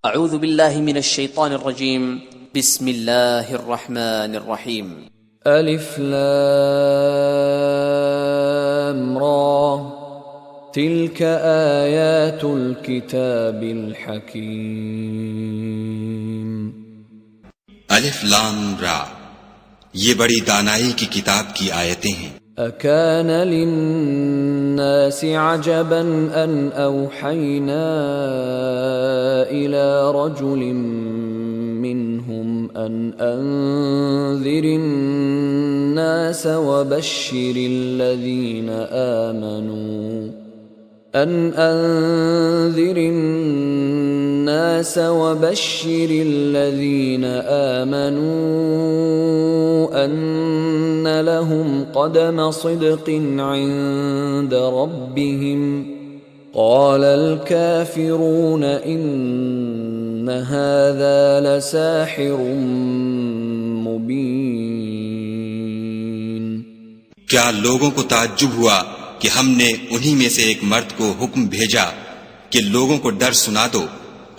اعوذ باللہ من الشیطان الرجیم بسم اللہ الرحمن الرحیم الف لام را تلك آیات الكتاب الحکیم. الف لام را، یہ بڑی دانائی کی کتاب کی آیتیں ہیں. اکان للناس عجبا ان اوحینا الى رجل منهم ان انذر الناس وبشر الذين آمنوا أن لهم قدم صدق عند ربهم. قال الكافرون إن هذا لساحر مبين. کیا لوگوں کو تعجب ہوا کہ ہم نے انہی میں سے ایک مرد کو حکم بھیجا کہ لوگوں کو ڈر سنا دو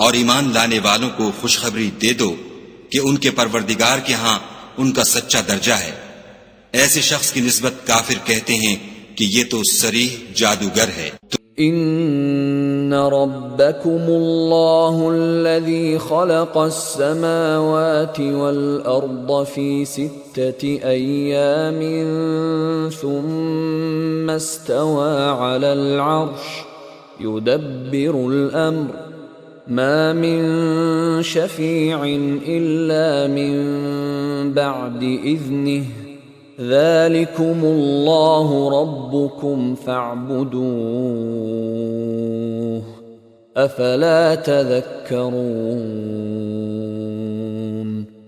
اور ایمان لانے والوں کو خوشخبری دے دو کہ ان کے پروردگار کے ہاں ان کا سچا درجہ ہے. ایسے شخص کی نسبت کافر کہتے ہیں کہ یہ تو صریح جادوگر ہے. ان ربکم اللہ الذی خلق السماوات والارض فی 6 ایام ثم استوى على العرش يدبر الامر ما من شفیع الا من بعد اذنه ذلكم اللہ ربکم فاعبدوه افلا تذکرون.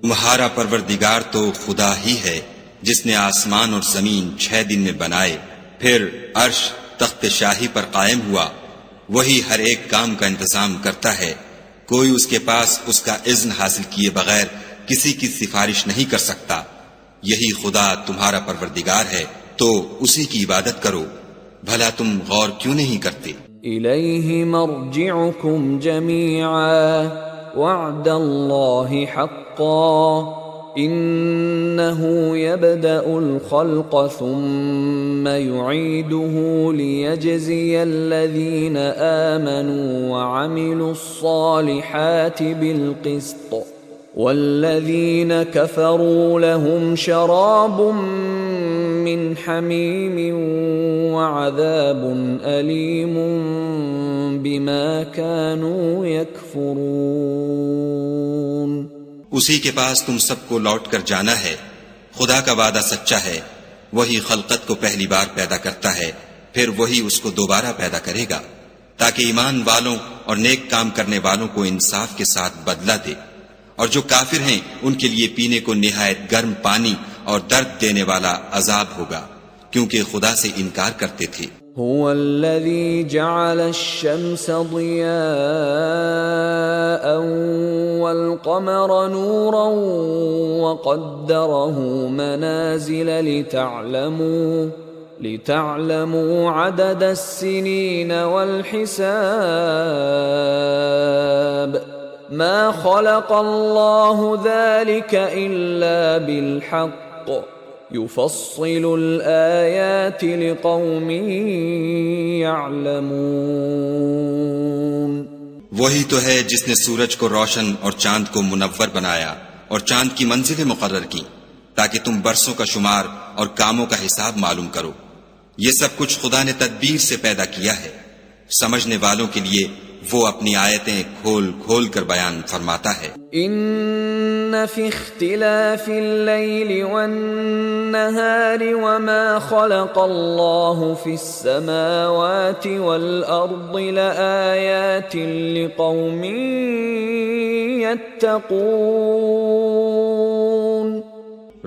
تمہارا پروردگار تو خدا ہی ہے جس نے آسمان اور زمین 6 دن میں بنائے، پھر عرش تخت شاہی پر قائم ہوا. وہی ہر ایک کام کا انتظام کرتا ہے، کوئی اس کے پاس اس کا اذن حاصل کیے بغیر کسی کی سفارش نہیں کر سکتا. یہی خدا تمہارا پروردگار ہے تو اسی کی عبادت کرو. بھلا تم غور کیوں نہیں کرتے؟ الیہ مرجعکم جمیعا وعد اللہ حقا انه يبدأ الخلق ثم يعيده ليجزي الذين آمنوا وعملوا الصالحات بالقسط والذين كفروا لهم شراب من حميم وعذاب أليم بما كانوا يكفرون. اسی کے پاس تم سب کو لوٹ کر جانا ہے. خدا کا وعدہ سچا ہے، وہی خلقت کو پہلی بار پیدا کرتا ہے، پھر وہی اس کو دوبارہ پیدا کرے گا تاکہ ایمان والوں اور نیک کام کرنے والوں کو انصاف کے ساتھ بدلہ دے. اور جو کافر ہیں ان کے لیے پینے کو نہایت گرم پانی اور درد دینے والا عذاب ہوگا، کیونکہ خدا سے انکار کرتے تھے. هو الذي جعل الشمس ضياء والقمر نورا وقدره منازل لتعلموا عدد السنين والحساب ما خلق الله ذلك إلا بالحق يفصل الآيات لقوم يعلمون. وہی تو ہے جس نے سورج کو روشن اور چاند کو منور بنایا اور چاند کی منزلیں مقرر کی تاکہ تم برسوں کا شمار اور کاموں کا حساب معلوم کرو. یہ سب کچھ خدا نے تدبیر سے پیدا کیا ہے. سمجھنے والوں کے لیے وہ اپنی آیتیں کھول کھول کر بیان فرماتا ہے. ان فی اختلاف اللیل والنہار وما خلق اللہ فی السماوات والارض لآیات لقوم یتقون.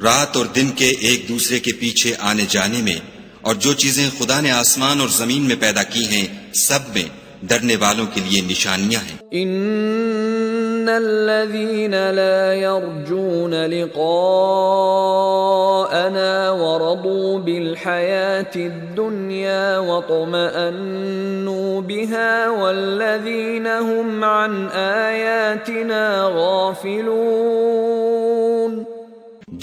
رات اور دن کے ایک دوسرے کے پیچھے آنے جانے میں اور جو چیزیں خدا نے آسمان اور زمین میں پیدا کی ہیں سب میں ڈرنے والوں کے لیے نشانیاں ہیں. ان الذين لا يرجون لقاءنا ورضوا بالحياة الدنيا واطمأنوا بها والذين هم عن آياتنا غافلون.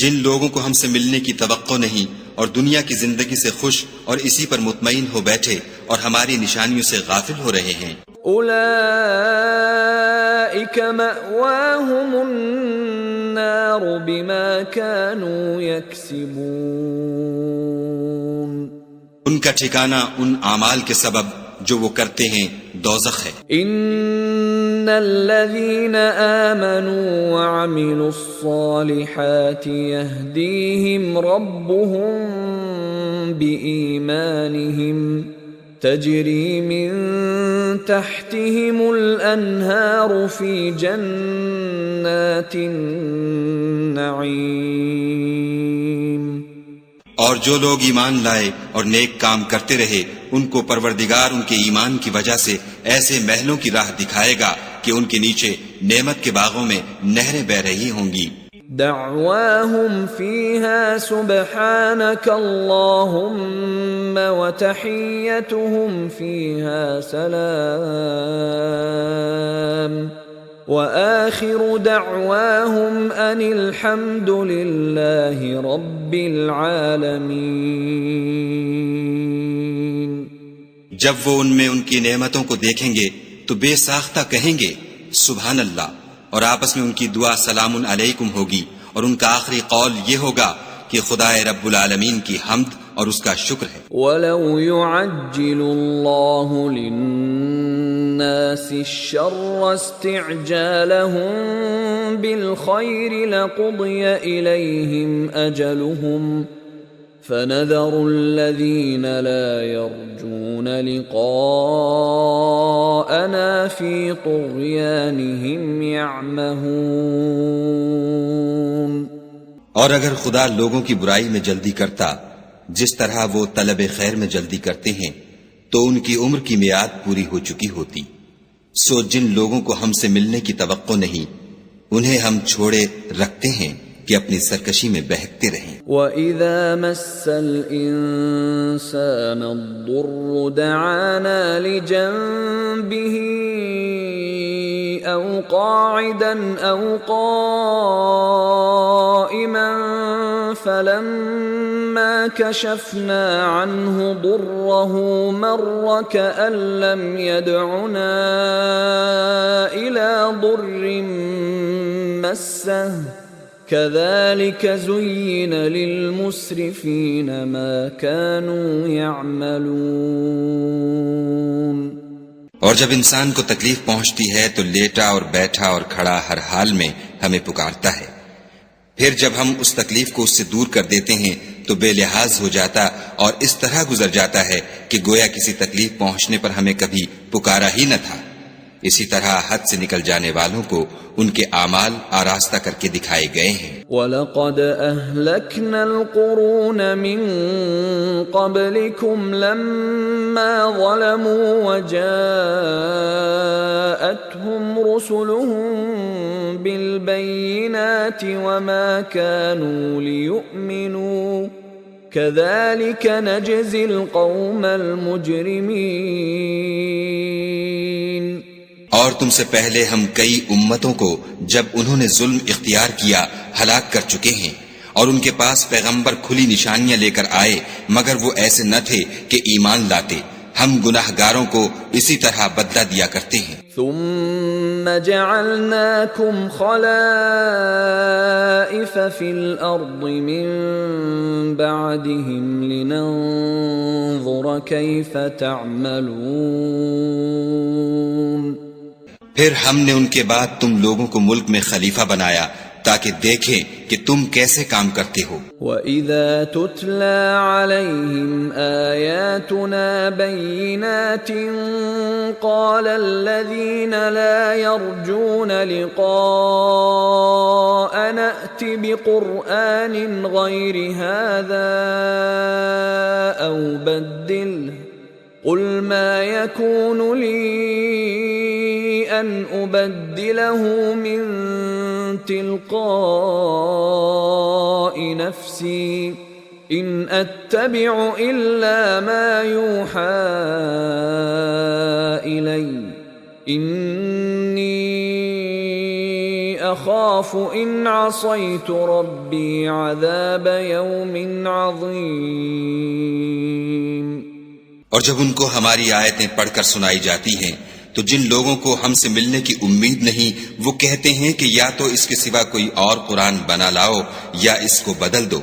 جن لوگوں کو ہم سے ملنے کی توقع نہیں اور دنیا کی زندگی سے خوش اور اسی پر مطمئن ہو بیٹھے اور ہماری نشانیوں سے غافل ہو رہے ہیں، أولئك مأواهم النار بما كانوا يكسبون. ان کا ٹھکانہ ان اعمال کے سبب جو وہ کرتے ہیں دوزخ ہے. إن الذين آمنوا وعملوا الصالحات يهديهم ربهم بإيمانهم تجري من تحتهم الأنهار في جنات النعيم. اور جو لوگ ایمان لائے اور نیک کام کرتے رہے ان کو پروردگار ان کے ایمان کی وجہ سے ایسے محلوں کی راہ دکھائے گا کہ ان کے نیچے نعمت کے باغوں میں نہریں بہ رہی ہوں گی. دعواهم فيها سبحانك اللهم وتحيتهم فيها سلام وآخر دعواهم أن الحمد لله رب العالمين. جب وہ ان میں ان کی نعمتوں کو دیکھیں گے تو بے ساختہ کہیں گے سبحان اللہ، اور آپس میں ان کی دعا سلام علیکم ہوگی، اور ان کا آخری قول یہ ہوگا کہ خدا رب العالمین کی حمد اور اس کا شکر ہے. وَلَوْ يُعَجِّلُ اللَّهُ لِلنَّاسِ الشَّرَّ اسْتِعْجَالَهُم بِالْخَيْرِ لَقُضِيَ إِلَيْهِمْ أَجَلُهُمْ فَنَذَرُ الَّذِينَ لَا يَرْجُونَ لِقَاءَنَا فِي طُغْيَانِهِمْ يَعْمَهُونَ. اور اگر خدا لوگوں کی برائی میں جلدی کرتا جس طرح وہ طلب خیر میں جلدی کرتے ہیں تو ان کی عمر کی میعاد پوری ہو چکی ہوتی. سو جن لوگوں کو ہم سے ملنے کی توقع نہیں انہیں ہم چھوڑے رکھتے ہیں کہ اپنی سرکشی میں بہکتے رہیں. وَإِذَا مَسَّ الْإِنسَانَ الضُّرُّ دَعَانَا لِجَنبِهِ أَوْ قَاعِدًا أَوْ قَائِمًا فَلَمَّا كَشَفْنَا عَنْهُ ضُرَّهُ مَرَّ كَأَن لَّمْ يَدْعُنَا إِلَى ضُرٍّ مَّسَّهُ كَذَلِكَ زُيِّنَ لِلْمُسْرِفِينَ مَا كَانُوا يَعْمَلُونَ. اور جب انسان کو تکلیف پہنچتی ہے تو لیٹا اور بیٹھا اور کھڑا ہر حال میں ہمیں پکارتا ہے، پھر جب ہم اس تکلیف کو اس سے دور کر دیتے ہیں تو بے لحاظ ہو جاتا اور اس طرح گزر جاتا ہے کہ گویا کسی تکلیف پہنچنے پر ہمیں کبھی پکارا ہی نہ تھا. اسی طرح حد سے نکل جانے والوں کو ان کے اعمال آراستہ کر کے دکھائے گئے ہیں. وَلَقَدْ أَهْلَكْنَا الْقُرُونَ مِنْ قَبْلِكُمْ لَمَّا ظَلَمُوا وَجَاءَتْهُمْ رُسُلُهُم بِالْبَيِّنَاتِ وَمَا كَانُوا لِيُؤْمِنُوا كَذَلِكَ نَجْزِي الْقَوْمَ الْمُجْرِمِينَ. اور تم سے پہلے ہم کئی امتوں کو جب انہوں نے ظلم اختیار کیا ہلاک کر چکے ہیں، اور ان کے پاس پیغمبر کھلی نشانیاں لے کر آئے مگر وہ ایسے نہ تھے کہ ایمان لاتے. ہم گناہگاروں کو اسی طرح بدلہ دیا کرتے ہیں. ثم جعلناكم خلائف في الأرض من بعدهم لننظر كيف تعملون. پھر ہم نے ان کے بعد تم لوگوں کو ملک میں خلیفہ بنایا تاکہ دیکھیں کہ تم کیسے کام کرتے ہو. وَإِذَا تُتْلَى عَلَيْهِمْ آيَاتُنَا بَيِّنَاتٍ قَالَ الَّذِينَ لَا يَرْجُونَ لِقَاءَنَا ائْتِ بِقُرْآنٍ غَيْرِ هَذَا أَوْ بَدِّلْهُ قُلْ مَا يَكُونُ لِي أن أبدله من تلقاء نفسي إن أتبع إلا ما يوحى إلي إني أخاف إن عصيت ربي عذاب يوم عظيم۔ اور جب ان کو ہماری آیتیں پڑھ کر سنائی جاتی ہیں تو جن لوگوں کو ہم سے ملنے کی امید نہیں وہ کہتے ہیں کہ یا تو اس کے سوا کوئی اور قرآن بنا لاؤ یا اس کو بدل دو۔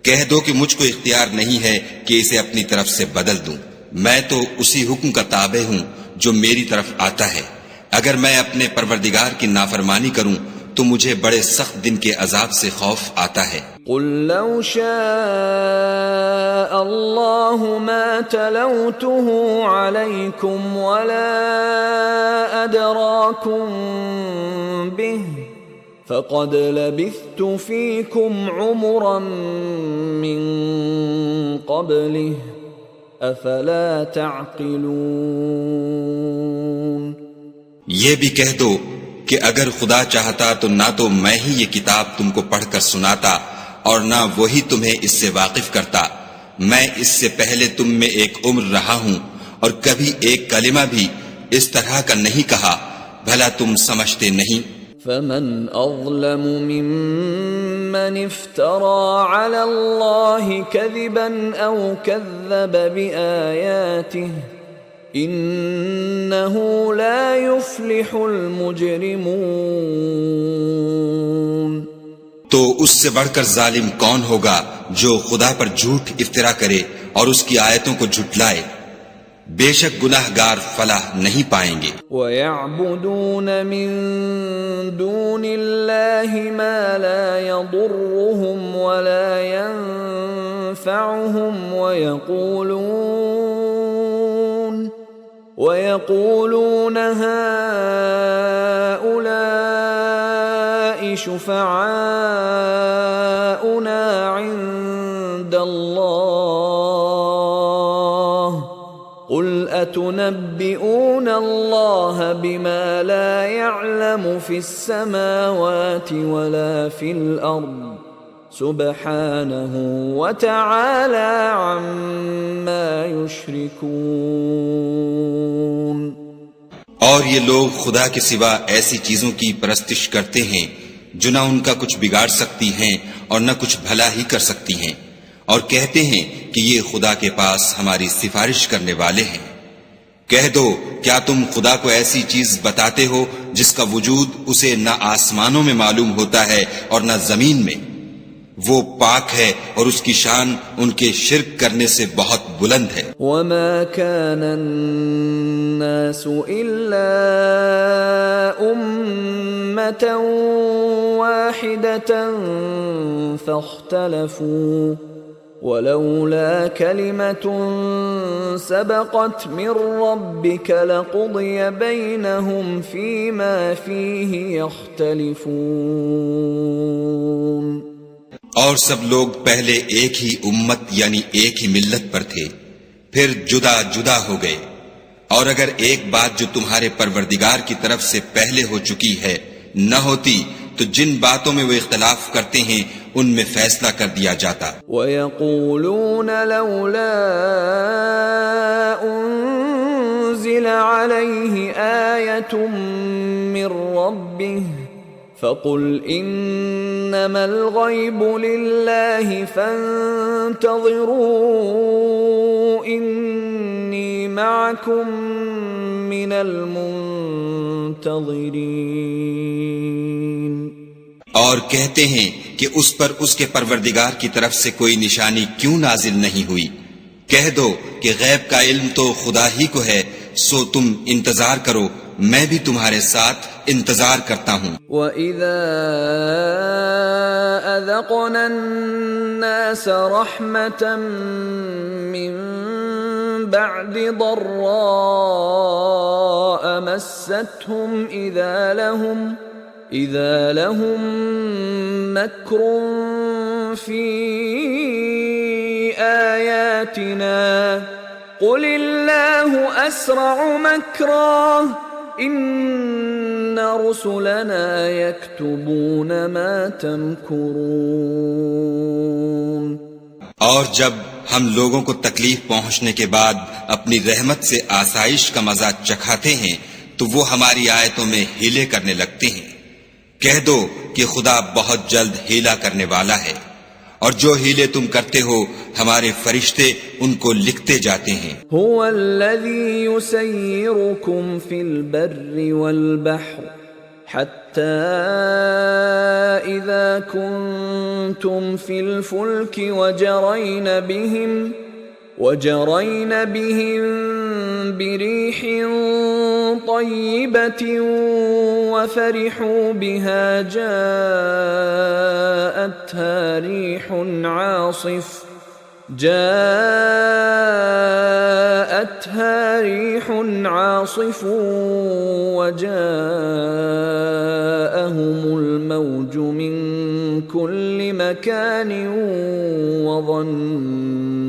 کہہ دو کہ مجھ کو اختیار نہیں ہے کہ اسے اپنی طرف سے بدل دوں، میں تو اسی حکم کا تابع ہوں جو میری طرف آتا ہے۔ اگر میں اپنے پروردگار کی نافرمانی کروں تو مجھے بڑے سخت دن کے عذاب سے خوف آتا ہے۔ قل لو شاء الله ما تلوته عليكم ولا أدراكم به فقد لبثت فيكم عمرا من قبله أفلا تعقلون۔ یہ بھی کہہ دو کہ اگر خدا چاہتا تو نہ تو میں ہی یہ کتاب تم کو پڑھ کر سناتا اور نہ وہی تمہیں اس سے واقف کرتا۔ میں اس سے پہلے تم میں ایک عمر رہا ہوں اور کبھی ایک کلمہ بھی اس طرح کا نہیں کہا، بھلا تم سمجھتے نہیں؟ فمن أظلم ممن افترى على الله كذبا أو كذب بآياته إنه لا يفلح المجرمون۔ تو اس سے بڑھ کر ظالم کون ہوگا جو خدا پر جھوٹ افترا کرے اور اس کی آیتوں کو جھٹلائے؟ بے شک گناہ گار فلاح نہیں پائیں گے۔ وَيَعْبُدُونَ مِن دُونِ اللَّهِ مَا لَا يَضُرُّهُمْ وَلَا يَنفَعُهُمْ وَيَقُولُونَ هَؤُلَاءِ شُفَعَاؤُنَا عِندَ اللَّهِ قُلْ أَتُنَبِّئُونَ اللَّهَ بِمَا لَا يَعْلَمُ فِي السَّمَاوَاتِ وَلَا فِي الْأَرْضِ سُبْحَانَهُ وَتَعَالَى عَمَّا يُشْرِكُونَ۔ اور یہ لوگ خدا کے سوا ایسی چیزوں کی پرستش کرتے ہیں جو نہ ان کا کچھ بگاڑ سکتی ہیں اور نہ کچھ بھلا ہی کر سکتی ہیں، اور کہتے ہیں کہ یہ خدا کے پاس ہماری سفارش کرنے والے ہیں۔ کہہ دو کیا تم خدا کو ایسی چیز بتاتے ہو جس کا وجود اسے نہ آسمانوں میں معلوم ہوتا ہے اور نہ زمین میں؟ وہ پاک ہے اور اس کی شان ان کے شرک کرنے سے بہت بلند ہے۔ وَمَا كَانَ النَّاسُ إِلَّا أُمَّةً وَاحِدَةً فَاخْتَلَفُوا وَلَوْلَا كَلِمَةٌ سَبَقَتْ مِنْ رَبِّكَ لَقُضِيَ بَيْنَهُمْ فِيمَا فِيهِ يَخْتَلِفُونَ۔ اور سب لوگ پہلے ایک ہی امت یعنی ایک ہی ملت پر تھے، پھر جدا جدا ہو گئے، اور اگر ایک بات جو تمہارے پروردگار کی طرف سے پہلے ہو چکی ہے نہ ہوتی تو جن باتوں میں وہ اختلاف کرتے ہیں ان میں فیصلہ کر دیا جاتا۔ وَيَقُولُونَ لَوْلَا أُنزِلَ عَلَيْهِ آيَةٌ مِّن رَّبِّهِ فَقُلْ إِنَّمَا الْغَيْبُ لِلَّهِ فَانتَظِرُوا إِنِّي مَعَكُمْ مِنَ الْمُنتَظِرِينَ۔ اور کہتے ہیں کہ اس پر اس کے پروردگار کی طرف سے کوئی نشانی کیوں نازل نہیں ہوئی؟ کہہ دو کہ غیب کا علم تو خدا ہی کو ہے، سو تم انتظار کرو، میں بھی تمہارے ساتھ انتظار کرتا ہوں۔ وَإِذَا أَذَقْنَا النَّاسَ رَحْمَةً مِّن بَعْدِ ضَرَّاءَ مَسَّتْهُمْ إِذَا لَهُم مَّكْرٌ فِي آيَاتِنَا قُلِ اللَّهُ أَسْرَعُ مَكْرًا ان رسلنا يكتبون ما تمكرون. اور جب ہم لوگوں کو تکلیف پہنچنے کے بعد اپنی رحمت سے آسائش کا مزہ چکھاتے ہیں تو وہ ہماری آیتوں میں ہیلے کرنے لگتے ہیں. کہہ دو کہ خدا بہت جلد ہیلا کرنے والا ہے، اور جو ہیلے تم کرتے ہو ہمارے فرشتے ان کو لکھتے جاتے ہیں. هو الذي يسيركم في البر والبحر حتى إذا كنتم في الفلك وجرين بهم بريح طيبة وفرحوا بها جاءتها ريح عاصف وجاءهم الموج من كل مكان وظنوا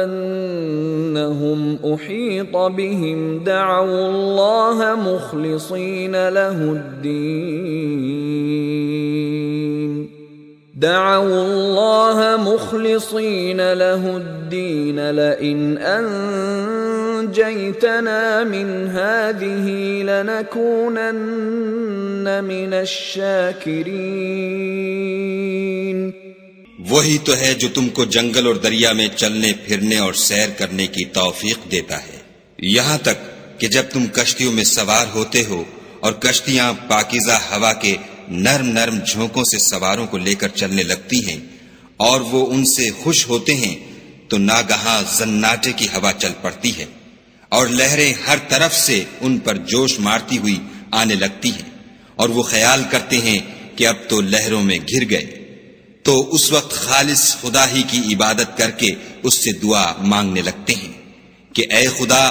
أنهم أحيط بهم دعوا الله مخلصين له الدين لئن أنجيتنا من هذه لنكونن من الشاكرين. وہی تو ہے جو تم کو جنگل اور دریا میں چلنے پھرنے اور سیر کرنے کی توفیق دیتا ہے، یہاں تک کہ جب تم کشتیوں میں سوار ہوتے ہو اور کشتیاں پاکیزہ ہوا کے نرم نرم جھونکوں سے سواروں کو لے کر چلنے لگتی ہیں اور وہ ان سے خوش ہوتے ہیں، تو ناگہاں زناٹے کی ہوا چل پڑتی ہے اور لہریں ہر طرف سے ان پر جوش مارتی ہوئی آنے لگتی ہیں، اور وہ خیال کرتے ہیں کہ اب تو لہروں میں گر گئے. تو اس وقت خالص خدا ہی کی عبادت کر کے اس سے دعا مانگنے لگتے ہیں کہ اے خدا،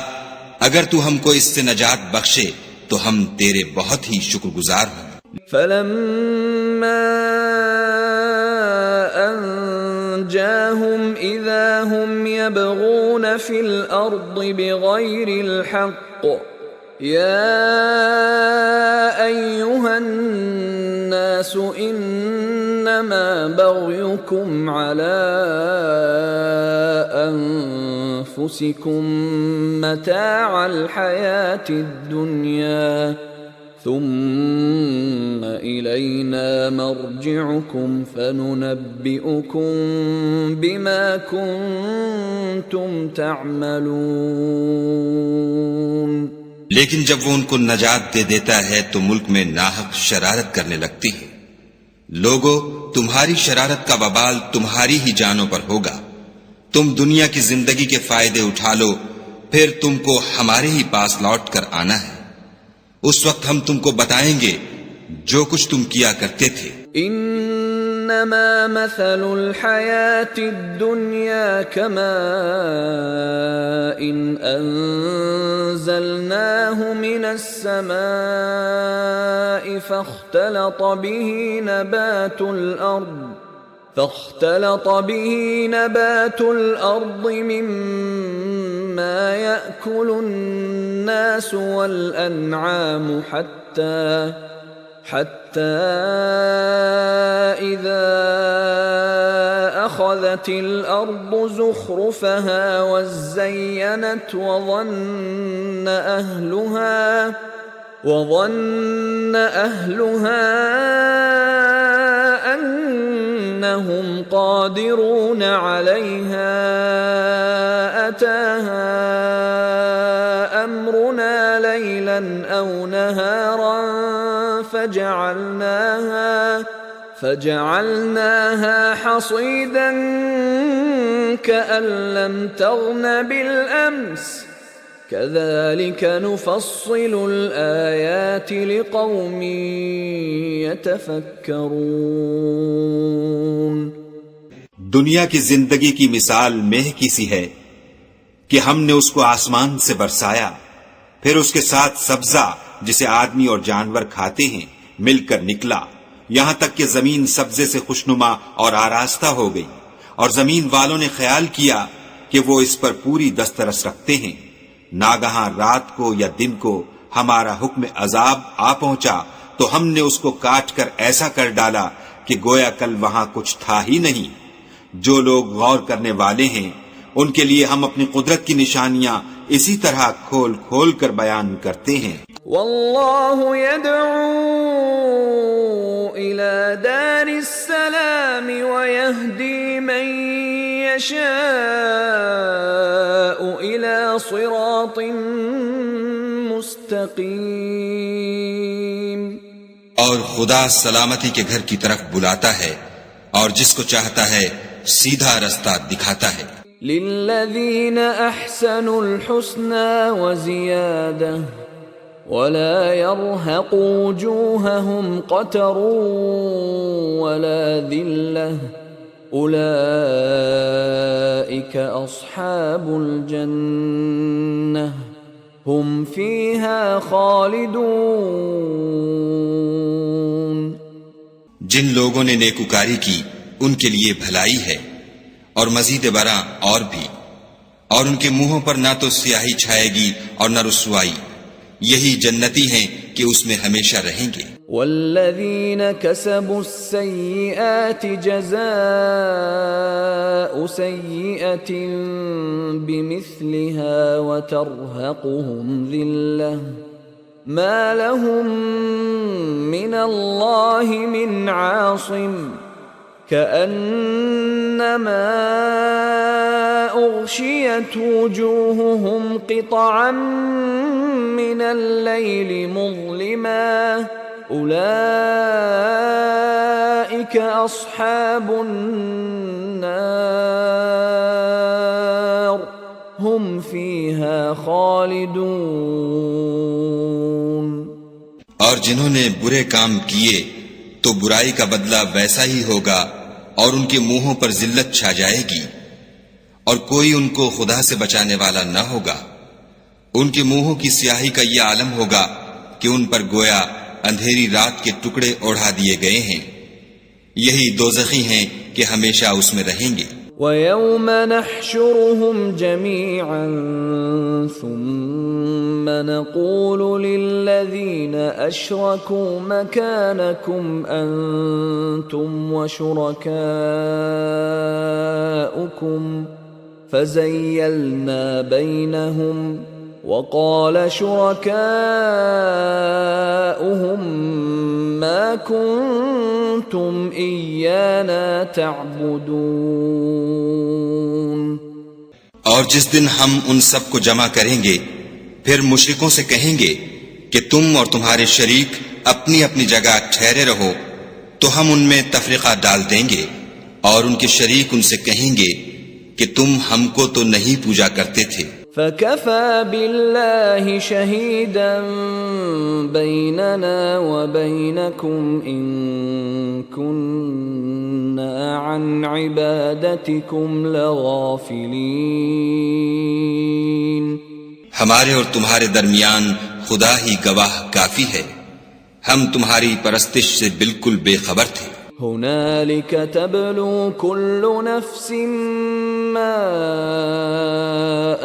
اگر تو ہم کو اس سے نجات بخشے تو ہم تیرے بہت ہی شکر گزار ہوں. فلما أنجاهم إذا هم يبغون في الأرض بغير الحق يا أيها الناس إنما بغيكم على أنفسكم متاع الحياة الدنيا ثم إلينا مرجعكم فننبئكم بما كنتم تعملون. لیکن جب وہ ان کو نجات دے دیتا ہے تو ملک میں ناحق شرارت کرنے لگتی ہے. لوگو، تمہاری شرارت کا وبال تمہاری ہی جانوں پر ہوگا. تم دنیا کی زندگی کے فائدے اٹھا لو، پھر تم کو ہمارے ہی پاس لوٹ کر آنا ہے. اس وقت ہم تم کو بتائیں گے جو کچھ تم کیا کرتے تھے. انما مثل الحیاة الدنیا كماء انزلناه من السماء فاختلط به نبات الأرض مما يأكل الناس والأنعام حتى إذا أخذت الأرض زخرفها وزينت وظن أهلها أنهم قادرون عليها أتاها أمرنا ليلا أو نهارا فجعلناها حصيدا كأن لم تغن بالأمس كذلك نفصل الآيات لقوم يتفكرون. دنیا کی زندگی کی مثال مہ کی سی ہے کہ ہم نے اس کو آسمان سے برسایا، پھر اس کے ساتھ سبزہ جسے آدمی اور جانور کھاتے ہیں مل کر نکلا، یہاں تک کہ زمین سبزے سے خوشنما اور آراستہ ہو گئی. اور زمین والوں نے خیال کیا کہ وہ اس پر پوری دسترس رکھتے ہیں۔ ناگہاں رات کو یا دن کو ہمارا حکم عذاب آ پہنچا تو ہم نے اس کو کاٹ کر ایسا کر ڈالا کہ گویا کل وہاں کچھ تھا ہی نہیں۔ جو لوگ غور کرنے والے ہیں ان کے لیے ہم اپنی قدرت کی نشانیاں اسی طرح کھول کھول کر بیان کرتے ہیں۔ واللہ يدعو إلى دار السلام ويهدي من يشاء إلى صراط مستقیم۔ اور خدا سلامتی کے گھر کی طرف بلاتا ہے اور جس کو چاہتا ہے سیدھا رستہ دکھاتا ہے۔ للذین احسنوا الحسنى وزیادہ ولا يرهق وجوههم قتر ولا ذلة أولئك أصحاب الجنة هم فيها خالدون۔ جن لوگوں نے نیکوکاری کی ان کے لیے بھلائی ہے اور مزید برآں اور بھی، اور ان کے منہوں پر نہ تو سیاہی چھائے گی اور نہ رسوائی، یہی جنتی ہیں کہ اس میں ہمیشہ رہیں گے۔ والذین کسبوا السیئات جزاء سیئۃ بمثلها وترهقهم ذلة ما لهم من اللہ من عاصم كأنما أغشيت وجوههم قطعا من الليل مظلما أولئك أصحاب النار هم فيها خالدون۔ اور جنہوں نے برے کام کیے تو برائی کا بدلہ ویسا ہی ہوگا اور ان کے منہوں پر ذلت چھا جائے گی، اور کوئی ان کو خدا سے بچانے والا نہ ہوگا۔ ان کے منہوں کی سیاہی کا یہ عالم ہوگا کہ ان پر گویا اندھیری رات کے ٹکڑے اوڑھا دیے گئے ہیں، یہی دوزخی ہیں کہ ہمیشہ اس میں رہیں گے۔ وَيَوْمَ نَحْشُرُهُمْ جَمِيعًا ثُمَّ نَقُولُ لِلَّذِينَ أَشْرَكُوا مَكَانَكُمْ أَنْتُمْ وَشُرَكَاؤُكُمْ فَزَيَّلْنَا بَيْنَهُمْ وَقَالَ شُرَكَاؤُهُمْ مَا كُنْتُمْ إِيَّانَا تَعْبُدُونَ۔ اور جس دن ہم ان سب کو جمع کریں گے پھر مشرکوں سے کہیں گے کہ تم اور تمہارے شریک اپنی اپنی جگہ ٹھہرے رہو، تو ہم ان میں تفریقہ ڈال دیں گے، اور ان کے شریک ان سے کہیں گے کہ تم ہم کو تو نہیں پوجا کرتے تھے۔ فَكَفَى بِاللَّهِ شَهِيدًا بَيْنَنَا وَبَيْنَكُمْ إِن كُنَّا عَنْ عِبَادَتِكُمْ لَغَافِلِينَ۔ ہمارے اور تمہارے درمیان خدا ہی گواہ کافی ہے، ہم تمہاری پرستش سے بالکل بے خبر تھے۔ هنالك تبلو كل نفس ما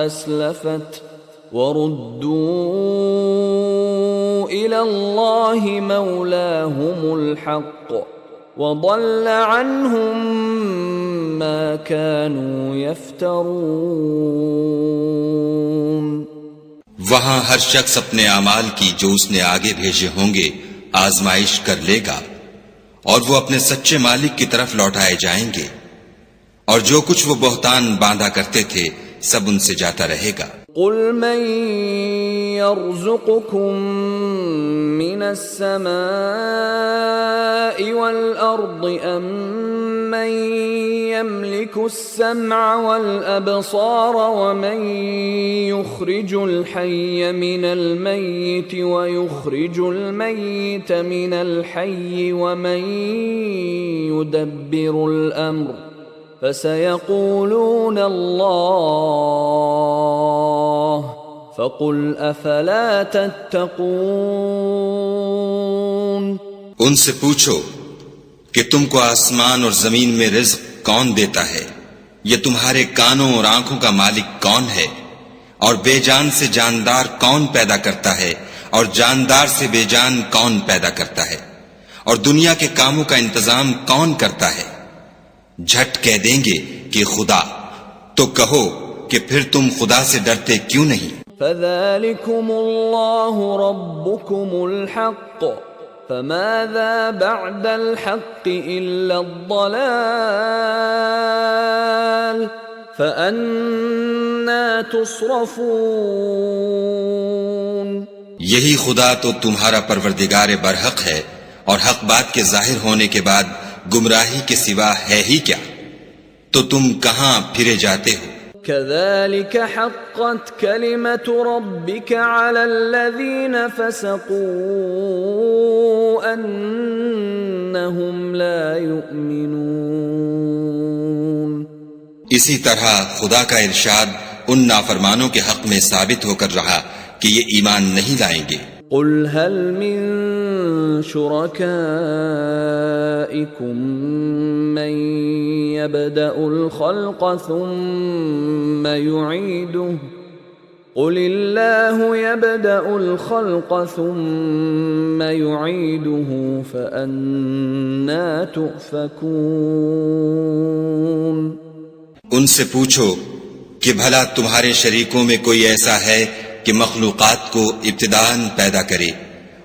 أسلفت وردوا إلى الله مولاهم الحق وضل عنهم ما كانوا يفترون۔ وہاں ہر شخص اپنے اعمال کی جو اس نے آگے بھیجے ہوں گے آزمائش کر لے گا، اور وہ اپنے سچے مالک کی طرف لوٹائے جائیں گے، اور جو کچھ وہ بہتان باندھا کرتے تھے سب ان سے جاتا رہے گا۔ قل من يرزقكم من السماء والأرض أم من يملك السمع والأبصار ومن يخرج الحي من الميت ويخرج الميت من الحي ومن يدبر الأمر فسيقولون الله فقل افلا تتقون۔ ان سے پوچھو کہ تم کو آسمان اور زمین میں رزق کون دیتا ہے، یہ تمہارے کانوں اور آنکھوں کا مالک کون ہے؟ اور بے جان سے جاندار کون پیدا کرتا ہے؟ اور جاندار سے بے جان کون پیدا کرتا ہے؟ اور دنیا کے کاموں کا انتظام کون کرتا ہے؟ جھٹ کہہ دیں گے کہ خدا، تو کہو کہ پھر تم خدا سے ڈرتے کیوں نہیں؟ فذلكم الله ربكم الحق فماذا بعد الحق إلا الضلال فأنا تصرفون. یہی خدا تو تمہارا پروردگار برحق ہے، اور حق بات کے ظاہر ہونے کے بعد گمراہی کے سوا ہے ہی کیا؟ تو تم کہاں پھرے جاتے ہو؟ كذلك حقت كلمة ربك على الذين فسقوا أنهم لا يؤمنون. اسی طرح خدا کا ارشاد ان نافرمانوں کے حق میں ثابت ہو کر رہا کہ یہ ایمان نہیں لائیں گے. قل هل من شركائكم من يبدأ الخلق ثم يعيده قل الله يبدأ الخلق ثم يعيده فأنا تؤفكون. ان سے پوچھو کہ بھلا تمہارے شریکوں میں کوئی ایسا ہے کہ مخلوقات کو ابتداءً پیدا کرے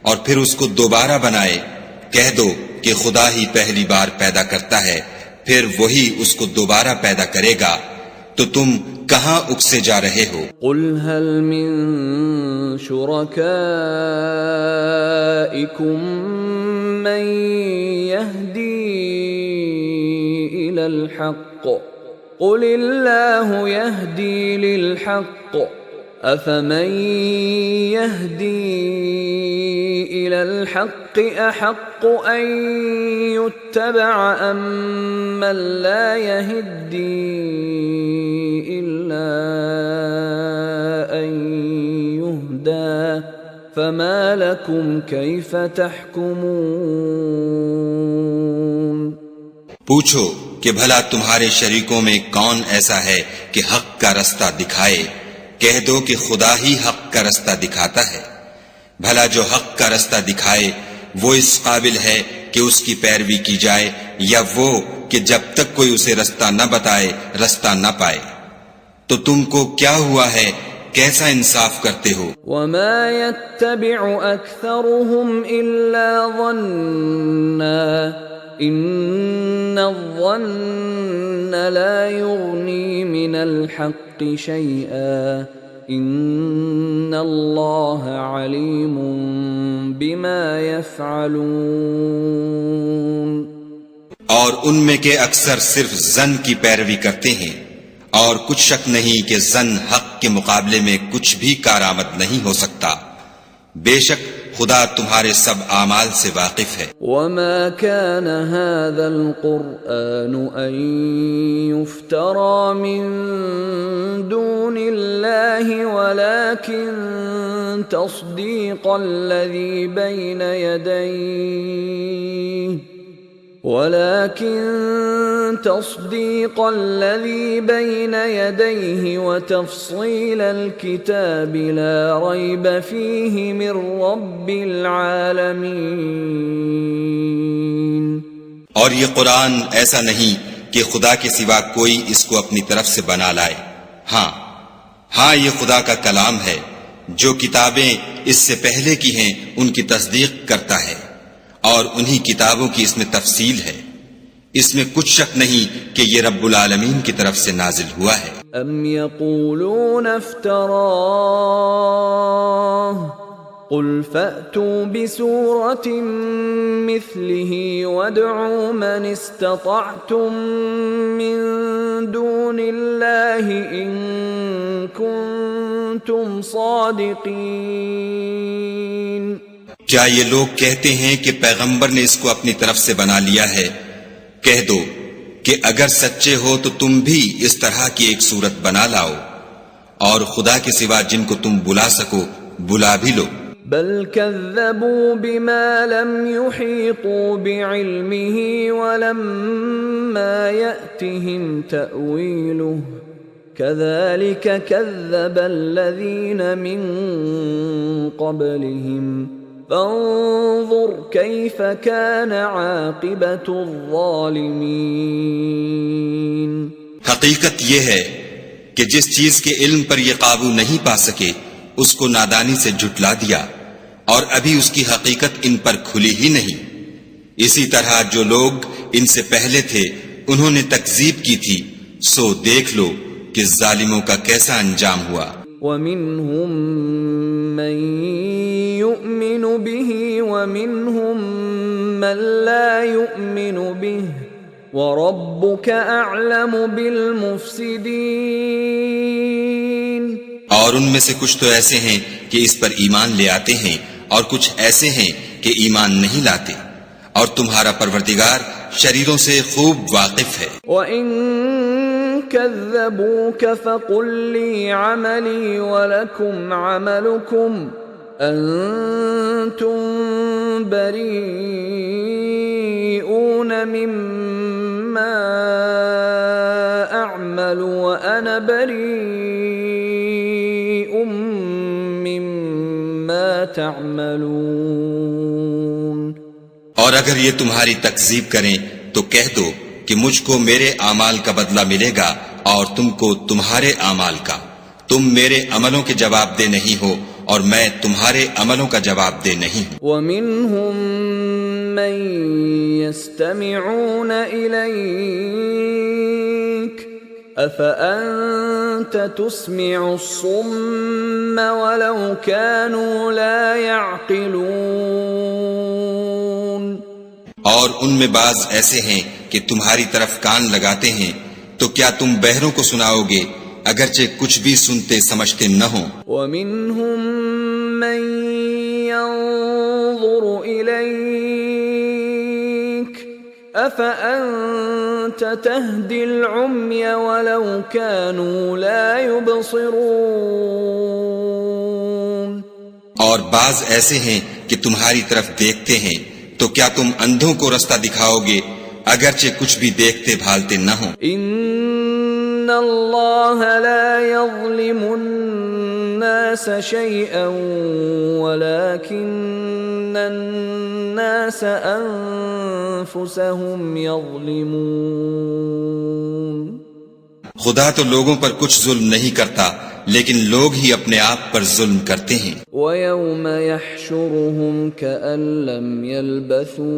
اور پھر اس کو دوبارہ بنائے؟ کہہ دو کہ خدا ہی پہلی بار پیدا کرتا ہے، پھر وہی اس کو دوبارہ پیدا کرے گا. تو تم کہاں اکسے جا رہے ہو؟ قل هل من شركائكم من يهدي إلى الحق قل الله يهدي للحق أفمن يهدي إلى الحق أحق أن يتبع أم من لا يهدي إلا أن يهدى فما لكم كيف تحكمون. پوچھو کہ بھلا تمہارے شریکوں میں کون ایسا ہے کہ حق کا رستہ دکھائے؟ کہہ دو کہ خدا ہی حق کا رستہ دکھاتا ہے. بھلا جو حق کا رستہ دکھائے وہ اس قابل ہے کہ اس کی پیروی کی جائے، یا وہ کہ جب تک کوئی اسے رستہ نہ بتائے رستہ نہ پائے؟ تو تم کو کیا ہوا ہے؟ کیسا انصاف کرتے ہو؟ وما يتبع أكثرهم إلا ظنا إن الظن لا يغني من الحق شيئا إن الله عليم بما يفعلون. اور ان میں کے اکثر صرف زن کی پیروی کرتے ہیں، اور کچھ شک نہیں کہ زن حق کے مقابلے میں کچھ بھی کارآمد نہیں ہو سکتا. بے شک خدا تمہارے سب اعمال سے واقف ہے. وما كان هذا القرآن أن يفترى من دون الله ولكن تصديق الذي بين يديه وتفصيل الكتاب لا ريب فيه من رب العالمين. اور یہ قرآن ایسا نہیں کہ خدا کے سوا کوئی اس کو اپنی طرف سے بنا لائے. ہاں یہ خدا کا کلام ہے. جو کتابیں اس سے پہلے کی ہیں ان کی تصدیق کرتا ہے، اور انہی کتابوں کی اس میں تفصیل ہے. اس میں کچھ شک نہیں کہ یہ رب العالمین کی طرف سے نازل ہوا ہے. ام يقولون افتراه قل فأتوا بسورة مثله وادعوا من استطعتم من دون الله إن كنتم صادقين. کیا یہ لوگ کہتے ہیں کہ پیغمبر نے اس کو اپنی طرف سے بنا لیا ہے؟ کہہ دو کہ اگر سچے ہو تو تم بھی اس طرح کی ایک صورت بنا لاؤ، اور خدا کے سوا جن کو تم بلا سکو بلا بھی لو. بل كذبوا بما لم يحيطوا بعلمه ولما يأتهم تأويله كذلك كذب الذين من قبلهم فانظر كيف كان عاقبة الظالمين. حقیقت یہ ہے کہ جس چیز کے علم پر یہ قابو نہیں پا سکے اس کو نادانی سے جھٹلا دیا اور ابھی اس کی حقیقت ان پر کھلی ہی نہیں. اسی طرح جو لوگ ان سے پہلے تھے انہوں نے تکذیب کی تھی، سو دیکھ لو کہ ظالموں کا کیسا انجام ہوا. وَمِنْهُمْ مَنْ يُؤْمِنُ بِهِ وَمِنْهُمْ مَنْ لَا يُؤْمِنُ بِهِ وَرَبُّكَ أَعْلَمُ بِالْمُفْسِدِينَ. اور ان میں سے کچھ تو ایسے ہیں کہ اس پر ایمان لے آتے ہیں اور کچھ ایسے ہیں کہ ایمان نہیں لاتے، اور تمہارا پروردگار شریروں سے خوب واقف ہے. وَإِن كَذَّبُوكَ فَقُلْ لِي عَمَلِي وَلَكُمْ عَمَلُكُمْ أَنْتُمْ بَرِيئُونَ مِمَّا أَعْمَلُ وَأَنَا بَرِيءٌ مِّمَّا تَعْمَلُونَ. اور اگر یہ تمہاری تکذیب کریں تو کہہ دو کہ مجھ کو میرے اعمال کا بدلہ ملے گا اور تم کو تمہارے اعمال کا. تم میرے عملوں کے جواب دہ نہیں ہو اور میں تمہارے عملوں کا جواب دہ نہیں ہوں. وَمِنْهُمْ مَنْ يَسْتَمِعُونَ إِلَيْكَ أَفَأَنْتَ تُسْمِعُ الصُّمَّ وَلَوْ كَانُوا لَا يَعْقِلُونَ. اور ان میں بعض ایسے ہیں کہ تمہاری طرف کان لگاتے ہیں، تو کیا تم بہروں کو سناؤ گے اگرچہ کچھ بھی سنتے سمجھتے نہ ہوں. وَمِنْهُمْ مَنْ يَنظُرُ إِلَيْكَ أَفَأَنْتَ تَهْدِي الْعُمْيَ وَلَوْ كَانُوا لَا يُبْصِرُونَ. اور بعض ایسے ہیں کہ تمہاری طرف دیکھتے ہیں، تو کیا تم اندھوں کو رستہ دکھاؤ گے اگرچہ کچھ بھی دیکھتے بھالتے نہ ہوں. ان اللہ لا یظلم الناس شیئا ولكن الناس انفسهم یظلمون. خدا تو لوگوں پر کچھ ظلم نہیں کرتا لیکن لوگ ہی اپنے آپ پر ظلم کرتے ہیں. وَيَوْمَ يَحْشُرُهُمْ كَأَن لَّمْ يَلْبَثُوا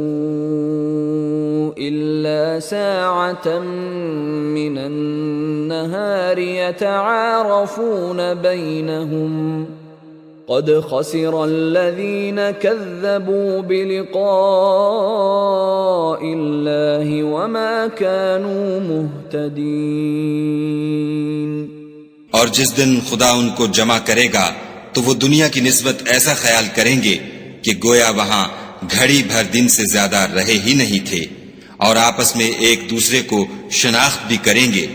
إِلَّا سَاعَةً مِّنَ النَّهَارِ يَتَعَارَفُونَ بَيْنَهُمْ قَدْ خَسِرَ الَّذِينَ كَذَّبُوا بِلِقَاءِ اللَّهِ وَمَا كَانُوا مُهْتَدِينَ. اور جس دن خدا ان کو جمع کرے گا تو وہ دنیا کی نسبت ایسا خیال کریں گے کہ گویا وہاں گھڑی بھر دن سے زیادہ رہے ہی نہیں تھے، اور آپس میں ایک دوسرے کو شناخت بھی کریں گے.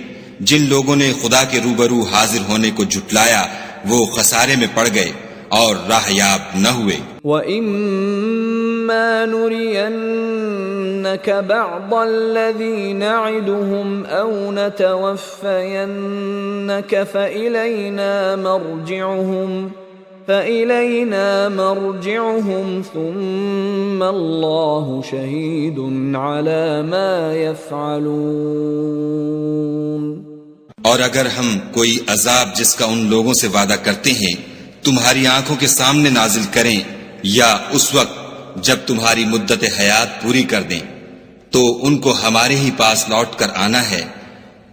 جن لوگوں نے خدا کے روبرو حاضر ہونے کو جھٹلایا وہ خسارے میں پڑ گئے اور راہ یاب نہ ہوئے. وَإِمَّا نُرِيَنَّكَ بَعْضَ الَّذِي نَعِدُهُمْ أَوْ نَتَوَفَّيَنَّكَ فَإِلَيْنَا مَرْجِعُهُمْ ثُمَّ اللَّهُ شَهِيدٌ عَلَى مَا يَفْعَلُونَ. اور اگر ہم کوئی عذاب جس کا ان لوگوں سے وعدہ کرتے ہیں تمہاری آنکھوں کے سامنے نازل کریں یا اس وقت جب تمہاری مدت حیات پوری کر دیں تو ان کو ہمارے ہی پاس لوٹ کر آنا ہے،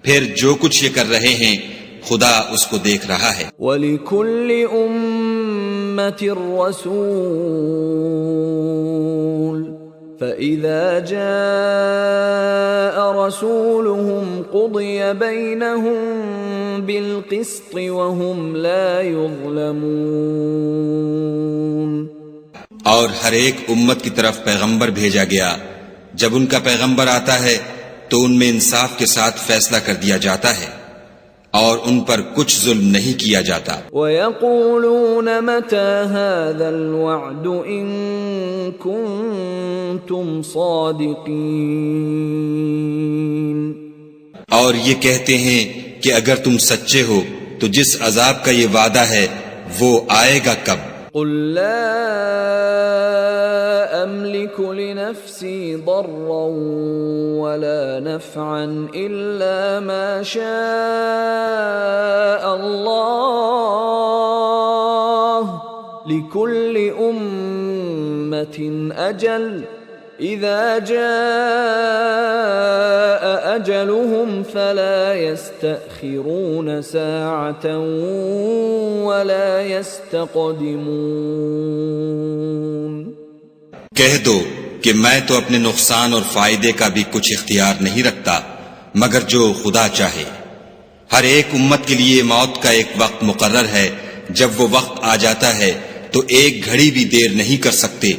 پھر جو کچھ یہ کر رہے ہیں خدا اس کو دیکھ رہا ہے. وَلِكُلِّ أُمَّةٍ رَسُولٌ فَإِذَا جَاءَ رَسُولُهُمْ قُضِيَ بَيْنَهُمْ بِالْقِسْطِ وَهُمْ لَا يُظْلَمُونَ. اور ہر ایک امت کی طرف پیغمبر بھیجا گیا، جب ان کا پیغمبر آتا ہے تو ان میں انصاف کے ساتھ فیصلہ کر دیا جاتا ہے، اور ان پر کچھ ظلم نہیں کیا جاتا۔ وَيَقُولُونَ مَتَى هَذَا الْوَعْدُ إِن كُنتُمْ صَادِقِينَ، اور یہ کہتے ہیں کہ اگر تم سچے ہو تو جس عذاب کا یہ وعدہ ہے وہ آئے گا کب؟ قُل لَّا أَمْلِكُ لِنَفْسِي ضَرًّا وَلَا نَفْعًا إِلَّا مَا شَاءَ اللَّهُ لِكُلِّ أُمَّةٍ أَجَلٌ إِذَا جَاءَ أَجَلُهُمْ فَلَا يَسْتَأْخِرُونَ سَاعَةً وَلَا يَسْتَقْدِمُونَ۔ کہہ دو کہ میں تو اپنے نقصان اور فائدے کا بھی کچھ اختیار نہیں رکھتا مگر جو خدا چاہے۔ ہر ایک امت کے لیے موت کا ایک وقت مقرر ہے، جب وہ وقت آ جاتا ہے تو ایک گھڑی بھی دیر نہیں کر سکتے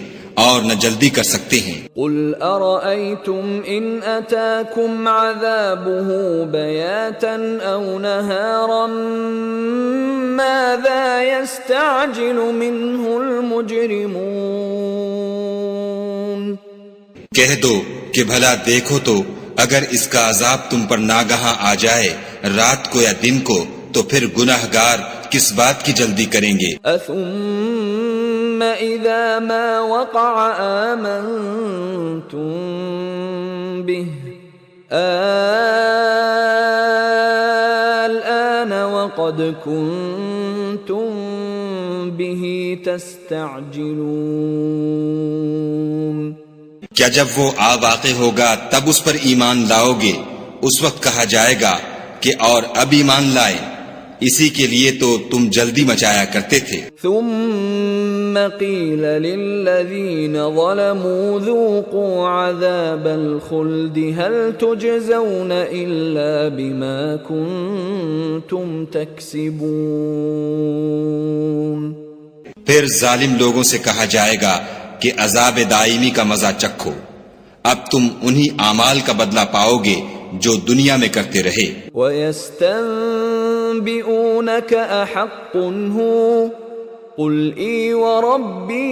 اور نہ جلدی کر سکتے ہیں۔ قُلْ أَرَأَيْتُمْ إِنْ أَتَاكُمْ عَذَابُهُ بَيَاتًا أَوْ نَهَارًا مَاذَا يَسْتَعْجِلُ مِنْهُ الْمُجْرِمُونَ۔ کہہ دو کہ بھلا دیکھو تو اگر اس کا عذاب تم پر ناگہاں آ جائے رات کو یا دن کو تو پھر گناہگار کس بات کی جلدی کریں گے؟ أَثُمَّ إِذَا مَا وَقَعَ آمَنْتُمْ بِهِ الْآنَ وَقَدْ كُنْتُمْ بِهِ تَسْتَعْجِلُونَ۔ کیا جب وہ آ واقع ہوگا تب اس پر ایمان لاؤ گے؟ اس وقت کہا جائے گا کہ اور اب ایمان لائے، اسی کے لیے تو تم جلدی مچایا کرتے تھے۔ ثم قیل للذین ظلموا ذوقوا عذاب الخلد هل تجزون الا بما کنتم تکسبون۔ پھر ظالم لوگوں سے کہا جائے گا کہ عذاب دائمی کا مزہ چکھو، اب تم انہی اعمال کا بدلہ پاؤ گے جو دنیا میں کرتے رہے۔ وَيَسْتَنبِئُونَكَ أَحَقٌّ هُوَ قُلْ إِي وَرَبِّي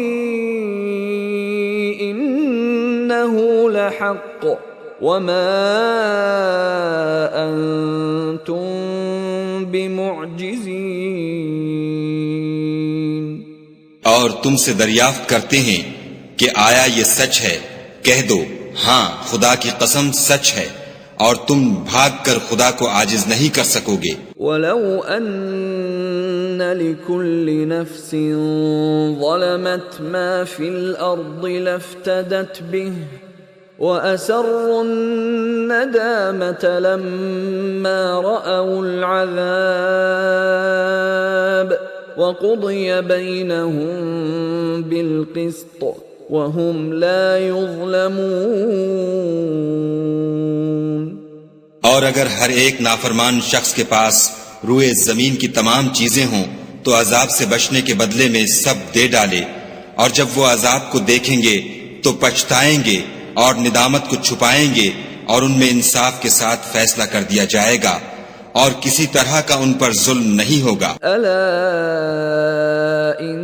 إِنَّهُ لَحَقٌّ وَمَا أَنْتُمْ بِمُعْجِزِينَ۔ اور تم سے دریافت کرتے ہیں کہ آیا یہ سچ ہے؟ کہہ دو ہاں خدا کی قسم سچ ہے، اور تم بھاگ کر خدا کو عاجز نہیں کر سکو گے۔ وَلَوْ أَنَّ لِكُلِّ نَفْسٍ ظَلَمَتْ مَا فِي الْأَرْضِ لَافْتَدَتْ بِهِ وَأَسَرُّوا النَّدَامَةَ لَمَّا رَأَوُا الْعَذَابَ وَقُضِيَ بَيْنَهُم بِالْقِسْطِ وَهُمْ لَا يُظْلَمُونَ۔ اور اگر ہر ایک نافرمان شخص کے پاس روئے زمین کی تمام چیزیں ہوں تو عذاب سے بچنے کے بدلے میں سب دے ڈالے، اور جب وہ عذاب کو دیکھیں گے تو پچھتائیں گے اور ندامت کو چھپائیں گے، اور ان میں انصاف کے ساتھ فیصلہ کر دیا جائے گا، اور کسی طرح کا ان پر ظلم نہیں ہوگا۔ الا ان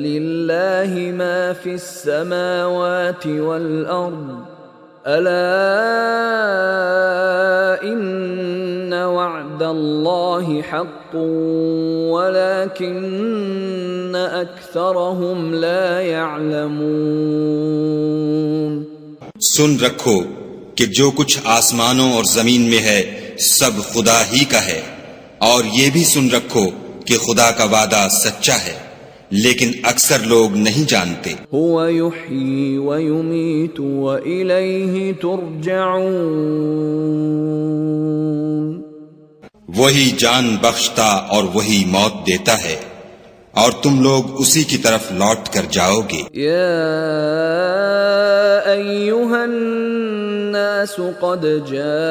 للہ ما فی السماوات والارض الا ان وعد اللہ حق ولكن اکثرهم لا يعلمون۔ سن رکھو کہ جو کچھ آسمانوں اور زمین میں ہے سب خدا ہی کا ہے، اور یہ بھی سن رکھو کہ خدا کا وعدہ سچا ہے، لیکن اکثر لوگ نہیں جانتے۔ هو يحيي ويميت وإليه ترجعون۔ وہی جان بخشتا اور وہی موت دیتا ہے، اور تم لوگ اسی کی طرف لوٹ کر جاؤ گے۔ یا ایھا الناس قد جاءتکم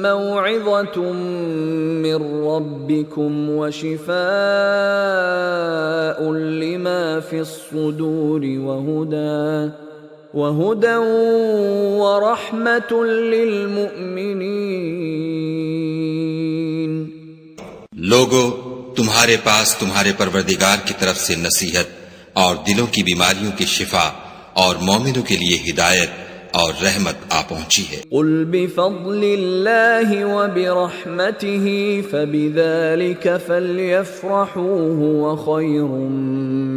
موعظة من ربکم وشفاء لما فی الصدور وهدى ورحمة للمؤمنين. لوگو، تمہارے پاس تمہارے پروردگار کی طرف سے نصیحت اور دلوں کی بیماریوں کی شفا اور مومنوں کے لیے ہدایت اور رحمت آ پہنچی ہے. قل بفضل اللہ وبرحمته فبذلك فلیفرحوا هو خیر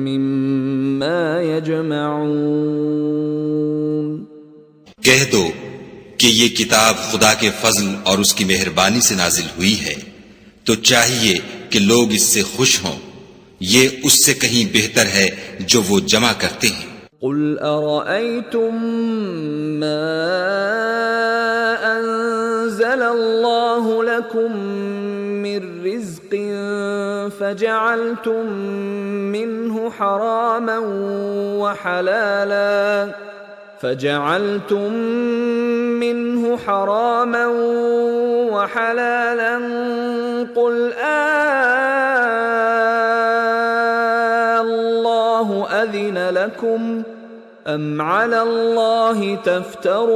مما یجمعون. کہہ دو کہ یہ کتاب خدا کے فضل اور اس کی مہربانی سے نازل ہوئی ہے، تو چاہیے کہ لوگ اس سے خوش ہوں. یہ اس سے کہیں بہتر ہے جو وہ جمع کرتے ہیں. قل ارأيتم ما انزل الله لكم من رزق فجعلتم منه حراما وحلالا قل الله أذن لكم أم على الله تفترون.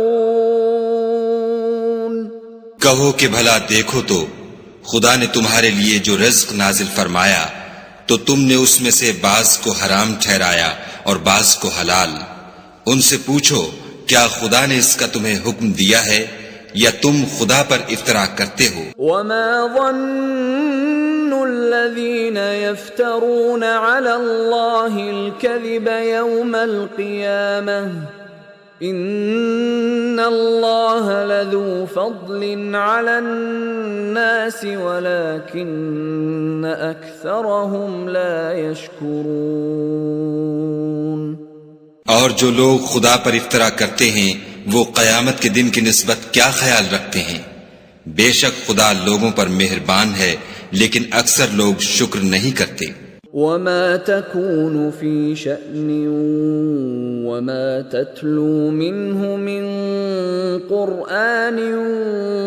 کہو کہ بھلا دیکھو تو خدا نے تمہارے لیے جو رزق نازل فرمایا تو تم نے اس میں سے بعض کو حرام ٹھہرایا اور بعض کو حلال. ان سے پوچھو کیا خدا نے اس کا تمہیں حکم دیا ہے یا تم خدا پر افترا کرتے ہو؟ وما ظن الذين يفترون على الله الكذب يوم القيامة إن الله لذو فضل على الناس ولكن أكثرهم لا يشكرون. اور جو لوگ خدا پر افترا کرتے ہیں وہ قیامت کے دن کی نسبت کیا خیال رکھتے ہیں؟ بے شک خدا لوگوں پر مہربان ہے لیکن اکثر لوگ شکر نہیں کرتے. وما تكون في شأن وما تتلو منه من قرآن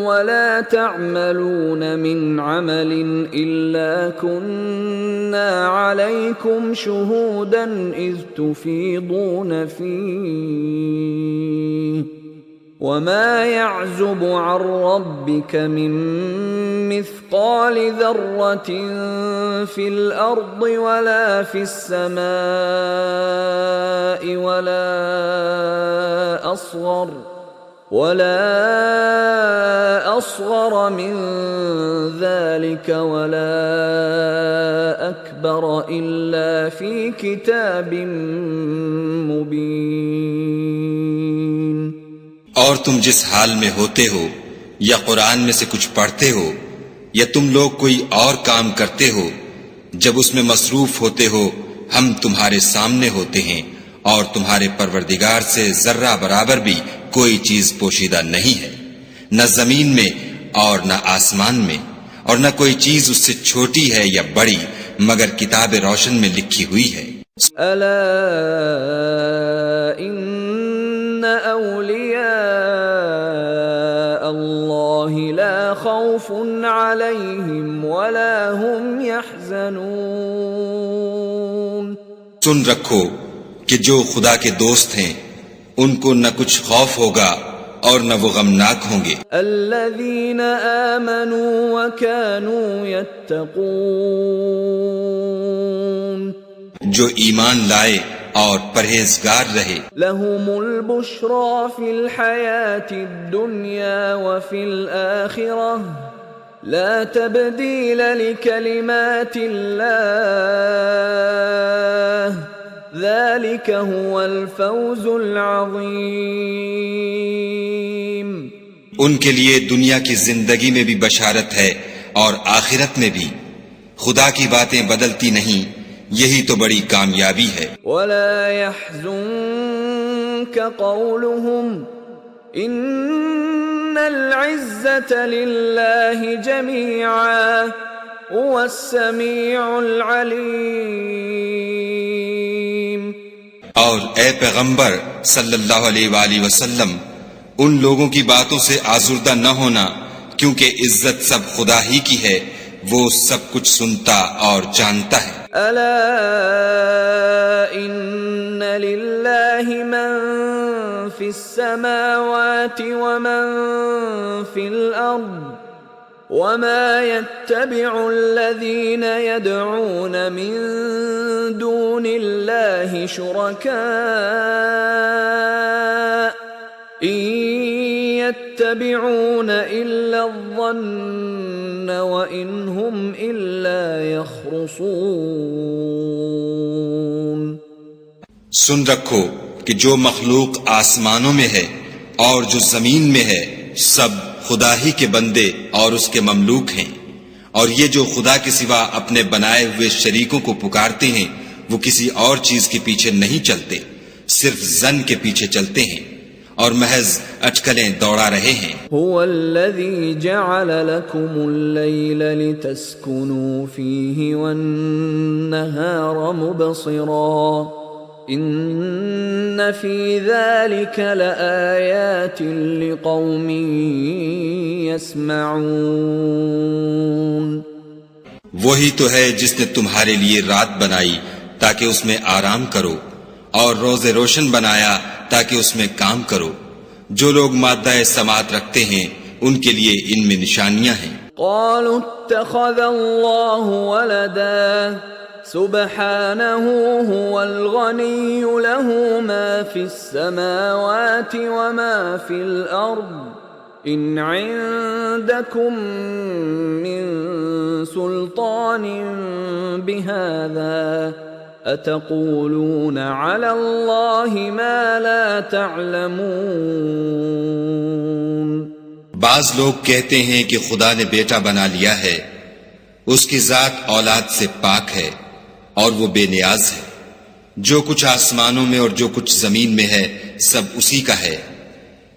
ولا تعملون من عمل إلا كنا عليكم شهودا إذ تفيضون فيه وما يعزب عن ربك من مثقال ذرة في الأرض ولا في السماء ولا أصغر من ذلك ولا أكبر إلا في كتاب مبين. اور تم جس حال میں ہوتے ہو یا قرآن میں سے کچھ پڑھتے ہو یا تم لوگ کوئی اور کام کرتے ہو، جب اس میں مصروف ہوتے ہو ہم تمہارے سامنے ہوتے ہیں اور تمہارے پروردگار سے ذرہ برابر بھی کوئی چیز پوشیدہ نہیں ہے، نہ زمین میں اور نہ آسمان میں، اور نہ کوئی چیز اس سے چھوٹی ہے یا بڑی مگر کتاب روشن میں لکھی ہوئی ہے. الا ان اولیاء اللہ لا خوف علیہم ولا هم يحزنون. سن رکھو کہ جو خدا کے دوست ہیں ان کو نہ کچھ خوف ہوگا اور نہ وہ غمناک ہوں گے. الذین آمنوا وكانوا يتقون. جو ایمان لائے اور پرہیزگار رہے. لهم البشرى في الحياة الدنيا وفي الآخرة لا تبديل لكلمات الله ذلك هو الفوز العظيم. ان کے لیے دنیا کی زندگی میں بھی بشارت ہے اور آخرت میں بھی. خدا کی باتیں بدلتی نہیں، یہی تو بڑی کامیابی ہے. ولا يحزنك قولهم ان العزة لله جميعا هو السميع العليم. اور اے پیغمبر صلی اللہ علیہ وآلہ وسلم ان لوگوں کی باتوں سے آزردہ نہ ہونا، کیونکہ عزت سب خدا ہی کی ہے، وہ سب کچھ سنتا اور جانتا ہے. الا ان لله من في السماوات ومن في الأرض وما يتبع الذين يدعون من دون الله شركاء إن يتبعون إلا الظن وإن هم إلا يخرصون۔ سن رکھو کہ جو مخلوق آسمانوں میں ہے اور جو زمین میں ہے سب خدا ہی کے بندے اور اس کے مملوک ہیں، اور یہ جو خدا کے سوا اپنے بنائے ہوئے شریکوں کو پکارتے ہیں وہ کسی اور چیز کے پیچھے نہیں چلتے، صرف ظن کے پیچھے چلتے ہیں اور محض اٹکلیں دوڑا رہے ہیں۔ هو الذي جعل لكم الليل لتسكنوا فيه والنهار مبصرا ان في ذلك لآيات لقوم يسمعون۔ وہی تو ہے جس نے تمہارے لیے رات بنائی تاکہ اس میں آرام کرو، اور روز روشن بنایا تاکہ اس میں کام کرو۔ جو لوگ مادہ سماعت رکھتے ہیں ان کے لیے ان میں نشانیاں ہیں۔ قالوا اتخذ الله ولدا سبحانه هو الغني له ما في السماوات وما في الأرض إن عندكم من سلطان بهذا أتقولون على الله ما لا تعلمون۔ بعض لوگ کہتے ہیں کہ خدا نے بیٹا بنا لیا ہے، اس کی ذات اولاد سے پاک ہے اور وہ بے نیاز ہے، جو کچھ آسمانوں میں اور جو کچھ زمین میں ہے سب اسی کا ہے۔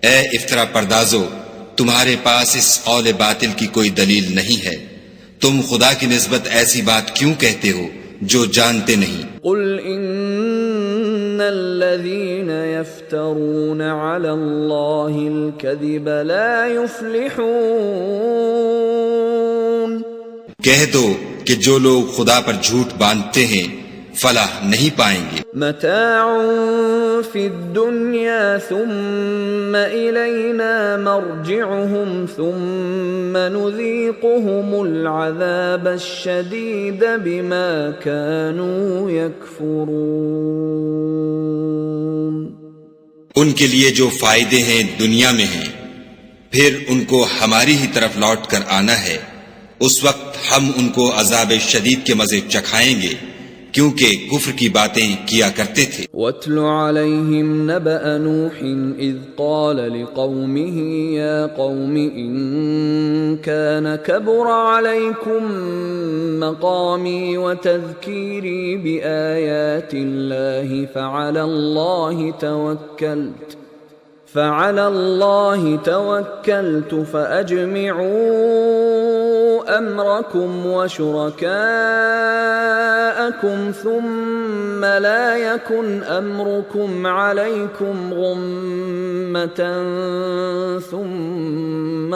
اے افطرا پردازو، تمہارے پاس اس قول باطل کی کوئی دلیل نہیں ہے، تم خدا کی نسبت ایسی بات کیوں کہتے ہو جو جانتے نہیں؟ قل ان الذين يفترون على الله الكذب لا يفلحون۔ کہہ دو کہ جو لوگ خدا پر جھوٹ باندھتے ہیں فلاح نہیں پائیں گے۔ متاع فی الدنیا ثم الینا مرجعهم ثم نذیقهم العذاب الشدید بما كانوا یکفرون۔ ان کے لیے جو فائدے ہیں دنیا میں ہیں، پھر ان کو ہماری ہی طرف لوٹ کر آنا ہے، اس وقت ہم ان کو عذاب شدید کے مزے چکھائیں گے کیونکہ کفر کی باتیں کیا کرتے تھے۔ وَاتْلُ عَلَيْهِمْ نَبَأَ نُوحٍ إِذْ قَالَ لِقَوْمِهِ يَا قَوْمِ إِن كَانَ كَبُرَ عَلَيْكُمْ مَقَامِي وَتَذْكِيرِي بِآيَاتِ اللَّهِ فعلى الله توكلت فأجمعوا أمركم وشركاءكم ثم لا يكن أمركم عليكم غمة ثم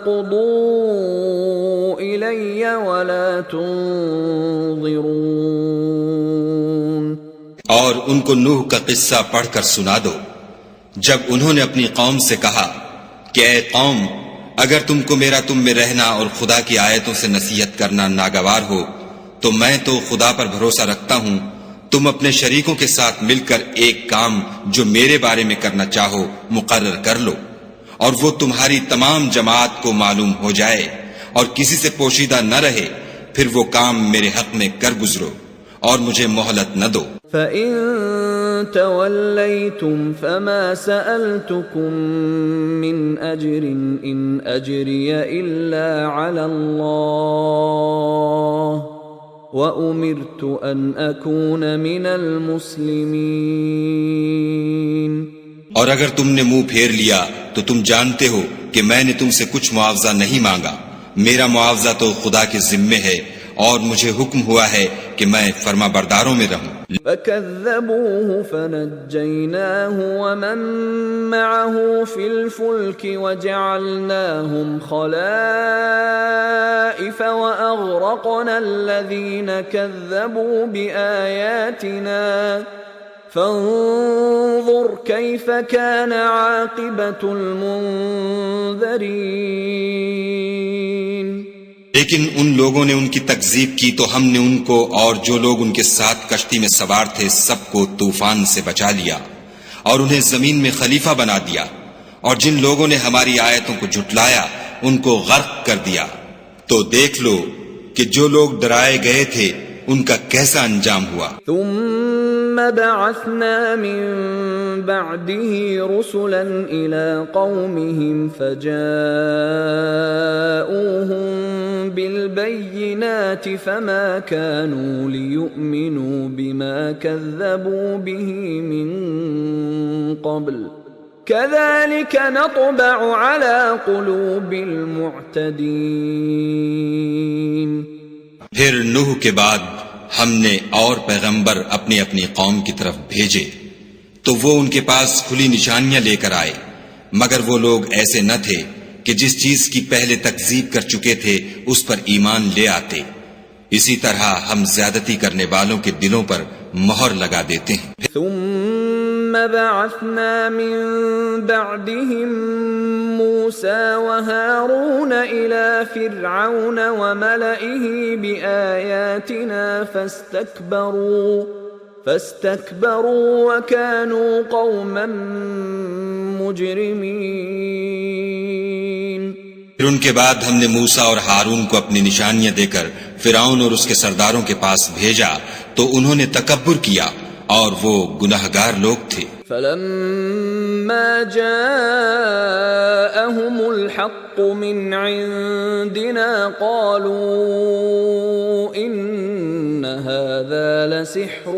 قضوا إلي ولا تنظرون۔ اور ان کو نوح کا قصہ پڑھ کر سنا دو جب انہوں نے اپنی قوم سے کہا کہ اے قوم، اگر تم کو میرا تم میں رہنا اور خدا کی آیتوں سے نصیحت کرنا ناگوار ہو تو میں تو خدا پر بھروسہ رکھتا ہوں، تم اپنے شریکوں کے ساتھ مل کر ایک کام جو میرے بارے میں کرنا چاہو مقرر کر لو، اور وہ تمہاری تمام جماعت کو معلوم ہو جائے اور کسی سے پوشیدہ نہ رہے، پھر وہ کام میرے حق میں کر گزرو اور مجھے مہلت نہ دو۔ فَإِن تَوَلَّيْتُمْ فَمَا سَأَلْتُكُمْ مِنْ أَجْرٍ إِنْ أَجْرِيَ إِلَّا عَلَى اللَّهِ وَأُمِرْتُ أَنْ أَكُونَ مِنَ الْمُسْلِمِينَ۔ اور اگر تم نے منہ پھیر لیا تو تم جانتے ہو کہ میں نے تم سے کچھ معاوضہ نہیں مانگا، میرا معاوضہ تو خدا کے ذمے ہے اور مجھے حکم ہوا ہے کہ میں فرما برداروں میں رہوں۔ فكذبوه فنجيناه ومن معه في الفلك وجعلناهم خلائف وأغرقنا الذين كذبوا بآياتنا فانظر كيف كان عاقبة المنذرين۔ لیکن ان لوگوں نے ان کی تکذیب کی تو ہم نے ان کو اور جو لوگ ان کے ساتھ کشتی میں سوار تھے سب کو طوفان سے بچا لیا اور انہیں زمین میں خلیفہ بنا دیا، اور جن لوگوں نے ہماری آیتوں کو جھٹلایا ان کو غرق کر دیا۔ تو دیکھ لو کہ جو لوگ ڈرائے گئے تھے ان کا کیسا انجام ہوا۔ ثم بعثنا من بعده رسلا إلى قومهم فجاءوهم بالبينات فما كانوا ليؤمنوا بما كذبوا به من قبل كذلك نطبع على قلوب المعتدين۔ پھر نوح کے بعد ہم نے اور پیغمبر اپنی اپنی قوم کی طرف بھیجے تو وہ ان کے پاس کھلی نشانیاں لے کر آئے، مگر وہ لوگ ایسے نہ تھے کہ جس چیز کی پہلے تکذیب کر چکے تھے اس پر ایمان لے آتے۔ اسی طرح ہم زیادتی کرنے والوں کے دلوں پر مہر لگا دیتے ہیں۔ ثم بعثنا من بعدهم موسى وهارون إلى فرعون وملئه بآياتنا فاستكبروا وكانوا قوما مجرمين۔ پھر ان کے بعد ہم نے موسیٰ اور ہارون کو اپنی نشانیاں دے کر فرعون اور اس کے سرداروں کے پاس بھیجا تو انہوں نے تکبر کیا اور وہ گناہگار لوگ تھے۔ فلما جاءهم الحق من عندنا قالوا إن هذا لسحر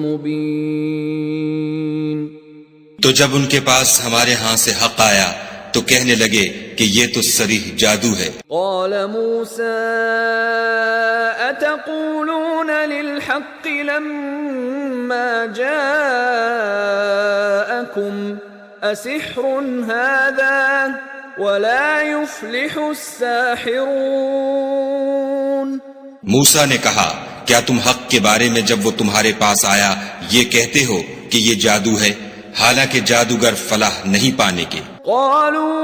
مبين۔ تو جب ان کے پاس ہمارے ہاں سے حق آیا تو کہنے لگے کہ یہ تو صریح جادو ہے۔ قال موسى أتقولون للحق لما جاءكم أسحر هذا ولا يفلح الساحرون۔ موسیٰ نے کہا کیا تم حق کے بارے میں جب وہ تمہارے پاس آیا یہ کہتے ہو کہ یہ جادو ہے، حالانکہ جادوگر فلاح نہیں پانے کے۔ قالوا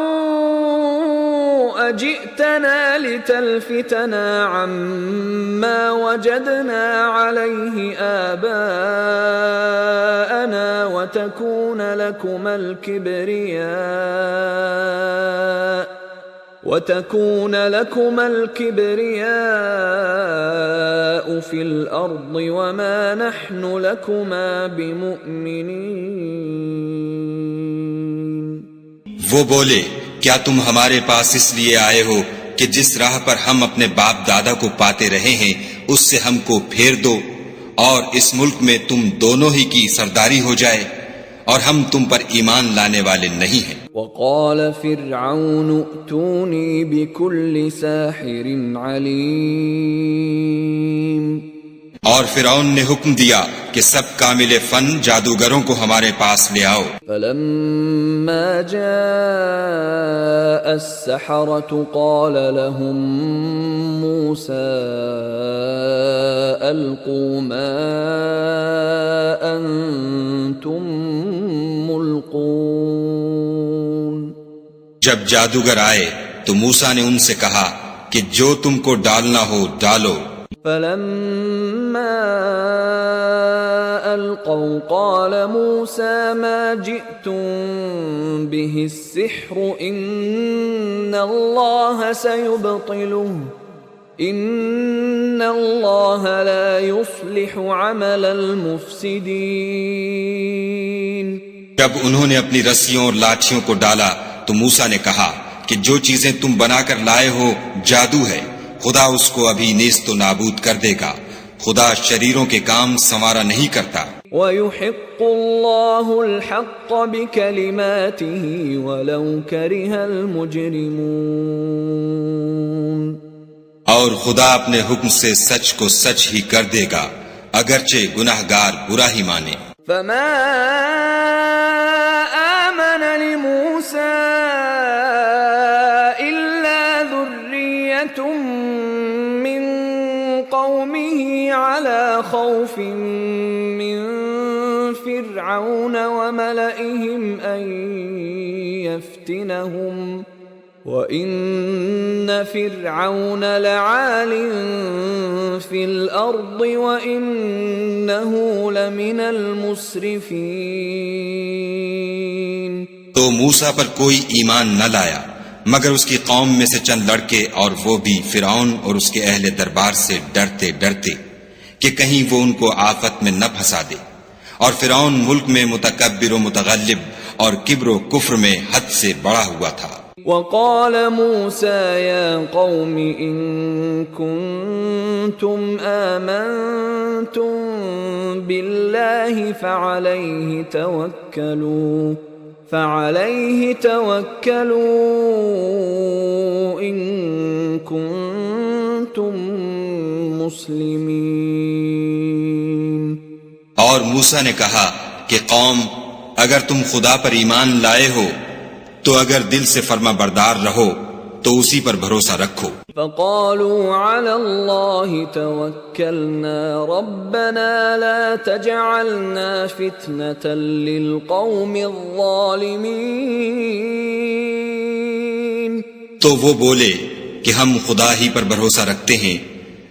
أجئتنا لتلفتنا عما وجدنا عليه آباءنا وتكون لكما الكبرياء في الأرض وما نحن لكما بمؤمنين۔ وہ بولے کیا تم ہمارے پاس اس لیے آئے ہو کہ جس راہ پر ہم اپنے باپ دادا کو پاتے رہے ہیں اس سے ہم کو پھیر دو اور اس ملک میں تم دونوں ہی کی سرداری ہو جائے، اور ہم تم پر ایمان لانے والے نہیں ہیں۔ وقال فرعون ائتوني بكل ساحر عليم۔ اور فرعون نے حکم دیا کہ سب کامل فن جادوگروں کو ہمارے پاس لے آؤ۔ فلما جاء السحرة قال لهم موسى ألقوا ما أنتم ملقون۔ جب جادوگر آئے تو موسیٰ نے ان سے کہا کہ جو تم کو ڈالنا ہو ڈالو۔ فلما ألقوا قال موسى ما جئتم به السحر إن الله سيبطله إن الله لا يصلح عمل المفسدين۔ جب انہوں نے اپنی رسیوں اور لاٹھیوں کو ڈالا تو موسیٰ نے کہا کہ جو چیزیں تم بنا کر لائے ہو جادو ہے، خدا اس کو ابھی نیست و نابود کر دے گا، خدا شریروں کے کام سنوارا نہیں کرتا۔ وَيُحِقُّ اللَّهُ الْحَقَّ بِكَلِمَاتِهِ وَلَوْ كَرِهَ الْمُجْرِمُونَ۔ اور خدا اپنے حکم سے سچ کو سچ ہی کر دے گا اگرچہ گناہگار برا ہی مانے۔ فما آمن لموسى إلا ذرية من قومه على خوف من فرعون وملئهم أن يفتنهم وَإِنَّ فِرْعَوْنَ لَعَالٍ فِي الْأَرْضِ وَإِنَّهُ لَمِنَ الْمُسْرِفِينَ۔ تو موسیٰ پر کوئی ایمان نہ لایا مگر اس کی قوم میں سے چند لڑکے، اور وہ بھی فرعون اور اس کے اہل دربار سے ڈرتے ڈرتے کہ کہیں وہ ان کو آفت میں نہ پھنسا دے، اور فرعون ملک میں متکبر و متغلب اور کبر و کفر میں حد سے بڑا ہوا تھا۔ وقال موسى يا قوم إن كنتم آمنتم بالله فعليه توكلوا إن كنتم مسلمين۔ اور موسیٰ نے کہا کہ قوم اگر تم خدا پر ایمان لائے ہو تو اگر دل سے فرما بردار رہو تو اسی پر بھروسہ رکھو۔ فقالوا على الله توكلنا ربنا لا تجعلنا فتنة للقوم الظالمين۔ تو وہ بولے کہ ہم خدا ہی پر بھروسہ رکھتے ہیں،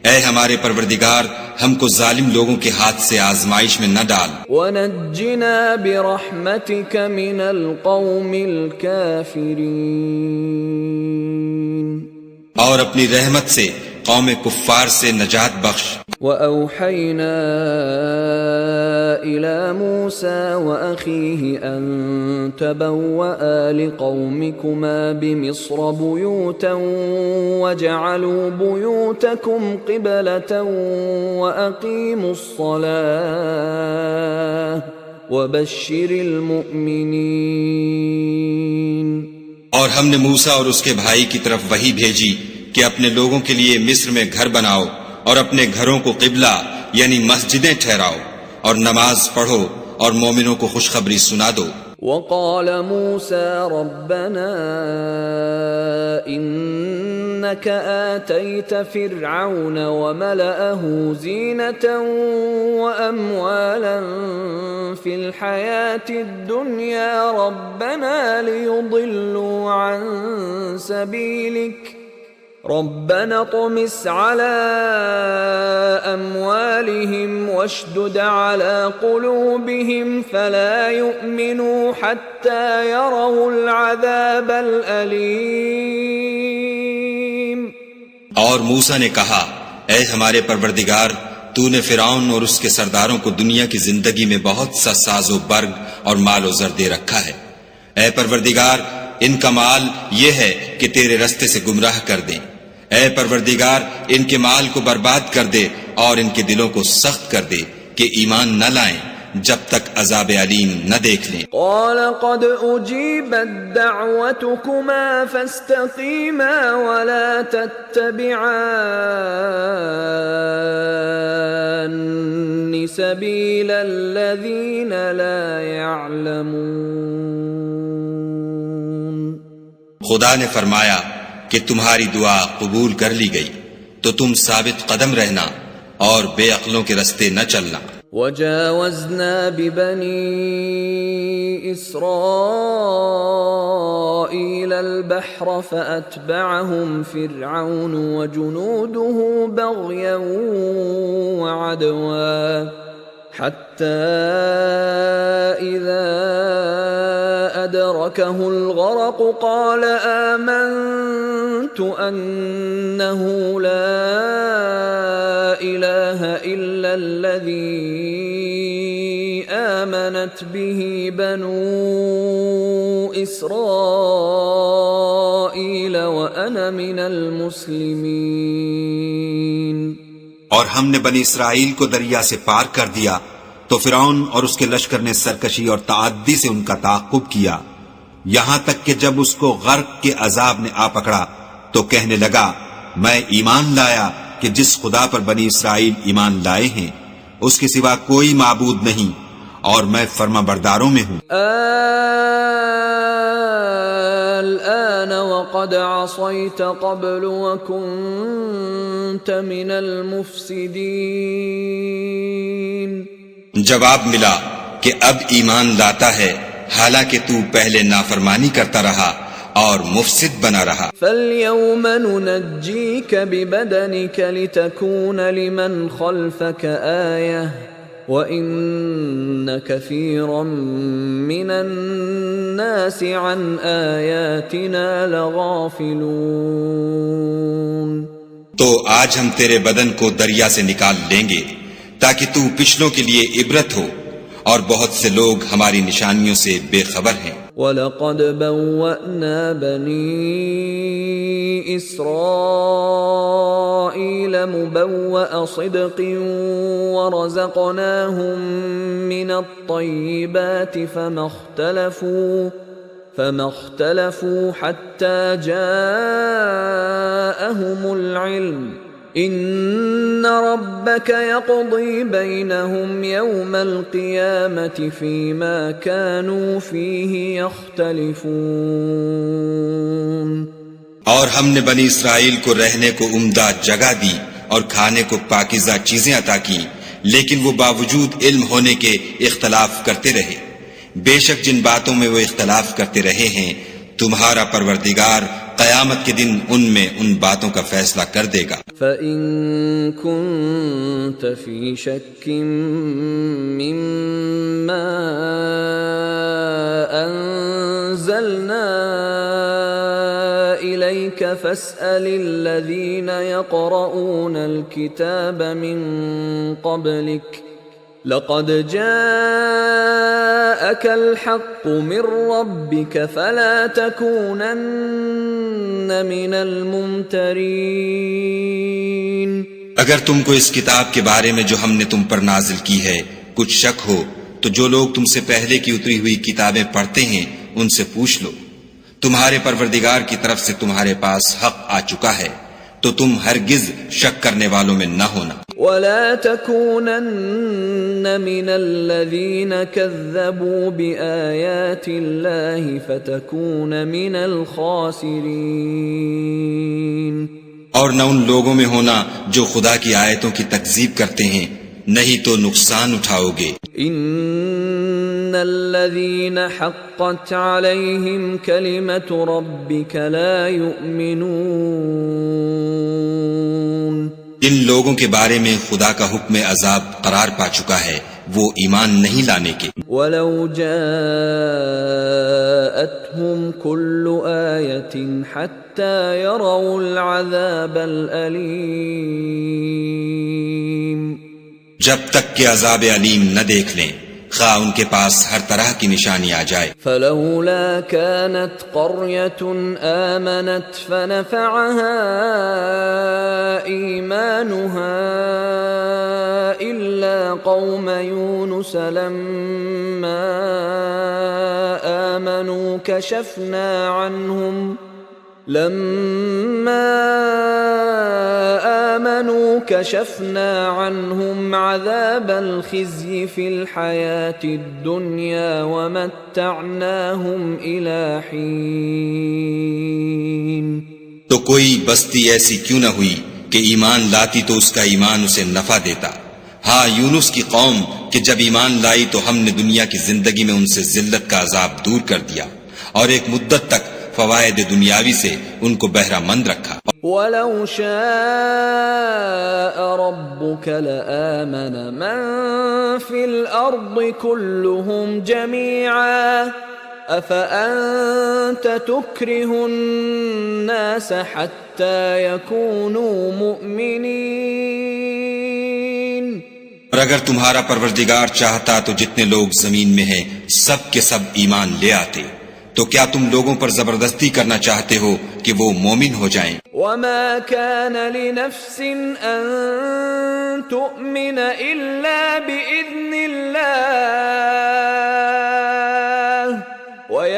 اے ہمارے پروردگار ہم کو ظالم لوگوں کے ہاتھ سے آزمائش میں نہ ڈال۔ وَنَجِّنَا بِرَحْمَتِكَ مِنَ الْقَوْمِ الْكَافِرِينَ۔ اور اپنی رحمت سے قوم کفار سے نجات بخش۔ وَأَوْحَيْنَا إِلَى مُوسَى وَأَخِيهِ أَن تَبَوَّآ لِقَوْمِكُمَا بِمِصْرَ بُيُوتًا وَاجْعَلُوا بُيُوتَكُمْ قِبْلَةً وَأَقِيمُوا الصَّلَاةَ وَبَشِّرِ الْمُؤْمِنِينَ۔ اور ہم نے موسیٰ اور اس کے بھائی کی طرف وحی بھیجی کہ اپنے لوگوں کے لیے مصر میں گھر بناؤ اور اپنے گھروں کو قبلہ یعنی مسجدیں ٹھہراؤ اور نماز پڑھو اور مومنوں کو خوشخبری سنا دو۔ وقال موسى ربنا إنك آتيت فرعون وملأه زينة وأموالا في الحياة الدنيا ربنا ليضلوا عن سبيلك ربنا اطمس على أموالهم واشدد على قلوبهم فلا يؤمنوا حتى يروا العذاب الأليم۔ اور موسیٰ نے کہا اے ہمارے پروردگار تو نے فرعون اور اس کے سرداروں کو دنیا کی زندگی میں بہت سا ساز و برگ اور مال و زر دے رکھا ہے، اے پروردگار ان کا مال یہ ہے کہ تیرے رستے سے گمراہ کر دیں، اے پروردگار ان کے مال کو برباد کر دے اور ان کے دلوں کو سخت کر دے کہ ایمان نہ لائیں جب تک عذاب علیم نہ دیکھ لیں۔ قال قد اجیبت دعوتکما فاستقیما ولا تتبعان سبیل الذین لا يعلمون۔ خدا نے فرمایا کہ تمہاری دعا قبول کر لی گئی تو تم ثابت قدم رہنا اور بے عقلوں کے رستے نہ چلنا۔ وجاوزنا ببني إسرائيل البحر فأتبعهم فرعون وجنوده بغيا وعدوا حتى إذا أدركه الغرق قال آمنت أنه لا إله إلا الذي آمنت به بنو إسرائيل وأنا من المسلمين۔ اور ہم نے بنی اسرائیل کو دریا سے پار کر دیا تو فرعون اور اس کے لشکر نے سرکشی اور تعدی سے ان کا تعاقب کیا، یہاں تک کہ جب اس کو غرق کے عذاب نے آ پکڑا تو کہنے لگا میں ایمان لایا کہ جس خدا پر بنی اسرائیل ایمان لائے ہیں اس کے سوا کوئی معبود نہیں اور میں فرما برداروں میں ہوں۔ الآن وقد عصيت قبل وكنت من المفسدين۔ جواب ملا کہ اب ایمان لاتا ہے حالانکہ تو پہلے نافرمانی کرتا رہا اور مفسد بنا رہا۔ فَالْيَوْمَ نُنَجِّيكَ بِبَدَنِكَ لِتَكُونَ لِمَنْ خَلْفَكَ آيَةً وَإِنَّ كَثِيرًا مِّنَ النَّاسِ عَنْ آيَاتِنَا لَغَافِلُونَ۔ تو آج ہم تیرے بدن کو دریا سے نکال لیں گے تاکہ تو پچھلوں کے لیے عبرت ہو، اور بہت سے لوگ ہماری نشانیوں سے بے خبر ہیں۔ وَلَقَدْ بَوَّأْنَا بَنِي إِسْرَائِيلَ مُبَوَّأَ صِدْقٍ وَرَزَقْنَاهُمْ مِنَ الطَّيِّبَاتِ فَمَا اخْتَلَفُوا حَتَّى جَاءَهُمُ الْعِلْمُ إِنَّ رَبَّكَ يَقْضِي بَيْنَهُمْ يَوْمَ الْقِيَامَةِ فِيمَا كَانُوا فِيهِ يَخْتَلِفُونَ۔ اور ہم نے بنی اسرائیل کو رہنے کو عمدہ جگہ دی اور کھانے کو پاکیزہ چیزیں عطا کی، لیکن وہ باوجود علم ہونے کے اختلاف کرتے رہے۔ بے شک جن باتوں میں وہ اختلاف کرتے رہے ہیں تمہارا پروردگار قیامت کے دن ان میں ان باتوں کا فیصلہ کر دے گا۔ فَإِن كُنتَ فِي شَكٍّ مِّمَّا أَنزَلْنَا إِلَيْكَ فَاسْأَلِ الَّذِينَ يَقْرَؤُونَ الْكِتَابَ مِن قَبْلِكَ لَقَدْ جَاءَكَ الْحَقُّ مِن رَّبِّكَ فَلَا تَكُونَنَّ مِنَ الْمُمْتَرِينَ۔ اگر تم کو اس کتاب کے بارے میں جو ہم نے تم پر نازل کی ہے کچھ شک ہو تو جو لوگ تم سے پہلے کی اتری ہوئی کتابیں پڑھتے ہیں ان سے پوچھ لو، تمہارے پروردگار کی طرف سے تمہارے پاس حق آ چکا ہے، تو تم ہرگز شک کرنے والوں میں نہ ہونا۔ وَلَا تَكُونَنَّ مِنَ الَّذِينَ كَذَّبُوا بِآيَاتِ اللَّهِ فَتَكُونَ مِنَ الْخَاسِرِينَ۔ اور نہ ان لوگوں میں ہونا جو خدا کی آیتوں کی تکذیب کرتے ہیں، نہیں تو نقصان اٹھاؤ گے۔ إِنَّ الَّذِينَ حَقَّتْ عَلَيْهِمْ كَلِمَةُ رَبِّكَ لَا يُؤْمِنُونَ۔ جن لوگوں کے بارے میں خدا کا حکم عذاب قرار پا چکا ہے وہ ایمان نہیں لانے کے۔ وَلَوْ جَاءَتْهُمْ كُلُّ آيَةٍ حَتَّى يَرَوْا الْعَذَابَ الْأَلِيمَ۔ جب تک کہ عذاب علیم نہ دیکھ لیں، خواہ ان کے پاس ہر طرح کی نشانی آ جائے۔ فَلَوْلَا كَانَتْ قَرْيَةٌ آمَنَتْ فَنَفَعَهَا إِيمَانُهَا إِلَّا قَوْمَ يُونُسَ لَمَّا آمَنُوا كشفنا عنهم عذاب الخزي في الحياة الدنيا ومتعناهم إلى حين۔ تو کوئی بستی ایسی کیوں نہ ہوئی کہ ایمان لاتی تو اس کا ایمان اسے نفع دیتا۔ ہاں یونس کی قوم کہ جب ایمان لائی تو ہم نے دنیا کی زندگی میں ان سے ذلت کا عذاب دور کر دیا اور ایک مدت تک فوائد دنیاوی سے ان کو بہرہ مند رکھا۔ وَلَوْ شَاءَ رَبُّكَ لَآمَنَ مَن فِي الْأَرْضِ كُلُّهُمْ جَمِيعًا أَفَأَنْتَ تُكْرِهُ النَّاسَ حَتَّى يَكُونُوا مُؤْمِنِينَ۔ اور اگر تمہارا پروردگار چاہتا تو جتنے لوگ زمین میں ہیں سب کے سب ایمان لے آتے، تو کیا تم لوگوں پر زبردستی کرنا چاہتے ہو کہ وہ مومن ہو جائیں؟ وَمَا كَانَ لِنَفْسٍ أَن تُؤْمِنَ إِلَّا بِإِذْنِ اللَّهِ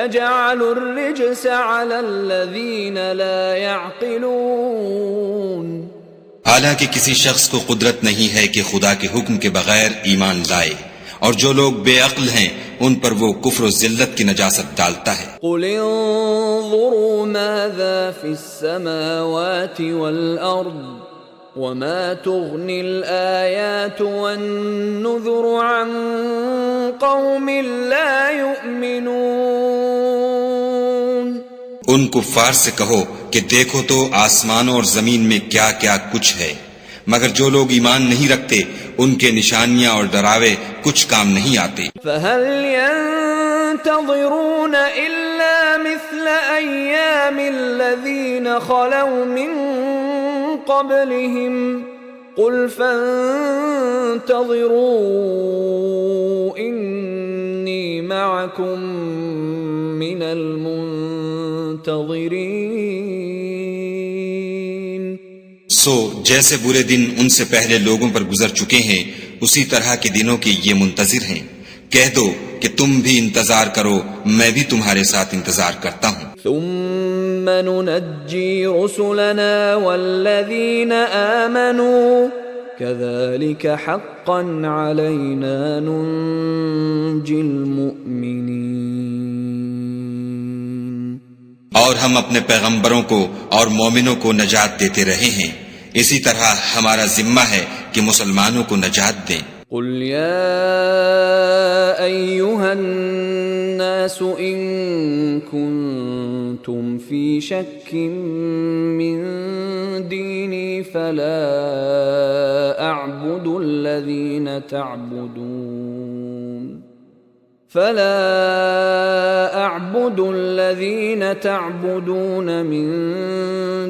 يجعل الرجس على الذين لا يعقلون. حالانکہ کسی شخص کو قدرت نہیں ہے کہ خدا کے حکم کے بغیر ایمان لائے، اور جو لوگ بے عقل ہیں ان پر وہ کفر و ذلت کی نجاست ڈالتا ہے. قل انظروا ماذا في السماوات والأرض وما تغني الآيات والنذر عن قوم لا يؤمنون. ان کفار سے کہو کہ دیکھو تو آسمانوں اور زمین میں کیا کیا کچھ ہے، مگر جو لوگ ایمان نہیں رکھتے ان کے نشانیاں اور ڈراوے کچھ کام نہیں آتے. فهل ينتظرون إلا مثل أيام الذين خلوا من قبلهم قل فانتظروا إني معكم من المنتظرين. سو جیسے برے دن ان سے پہلے لوگوں پر گزر چکے ہیں اسی طرح کے دنوں کے یہ منتظر ہیں. کہہ دو کہ تم بھی انتظار کرو، میں بھی تمہارے ساتھ انتظار کرتا ہوں. ثم ننجي رسلنا والذين آمنوا كذلك حقا علينا ننجي المؤمنين. اور ہم اپنے پیغمبروں کو اور مومنوں کو نجات دیتے رہے ہیں، اسی طرح ہمارا ذمہ ہے کہ مسلمانوں کو نجات دیں. قل يا أيها الناس إن كنتم في شك من ديني فلا أعبد الذين تعبدون من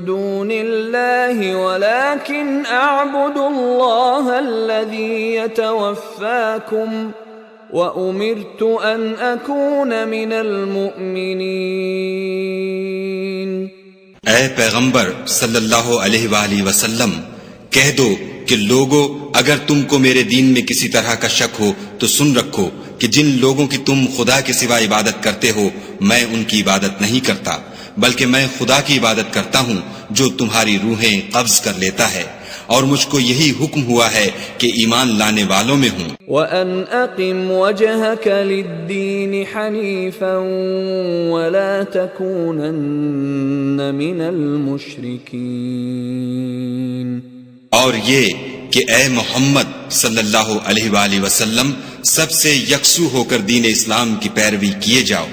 دون الله ولكن أعبد الله الذي يتوفاكم وأمرت أن أكون من المؤمنين. اے پیغمبر صلی اللہ علیہ وآلہ وسلم، کہہ دو کہ لوگو اگر تم کو میرے دین میں کسی طرح کا شک ہو تو سن رکھو کہ جن لوگوں کی تم خدا کے سوا عبادت کرتے ہو میں ان کی عبادت نہیں کرتا، بلکہ میں خدا کی عبادت کرتا ہوں جو تمہاری روحیں قبض کر لیتا ہے، اور مجھ کو یہی حکم ہوا ہے کہ ایمان لانے والوں میں ہوں. وَأَنْ أَقِمْ وَجْهَكَ لِلدِّينِ حَنِيفًا وَلَا تَكُونَنَّ مِنَ الْمُشْرِكِينَ. اور یہ کہ اے محمد صلی اللہ علیہ وآلہ وسلم سب سے یکسو ہو کر دین اسلام کی پیروی کیے جاؤ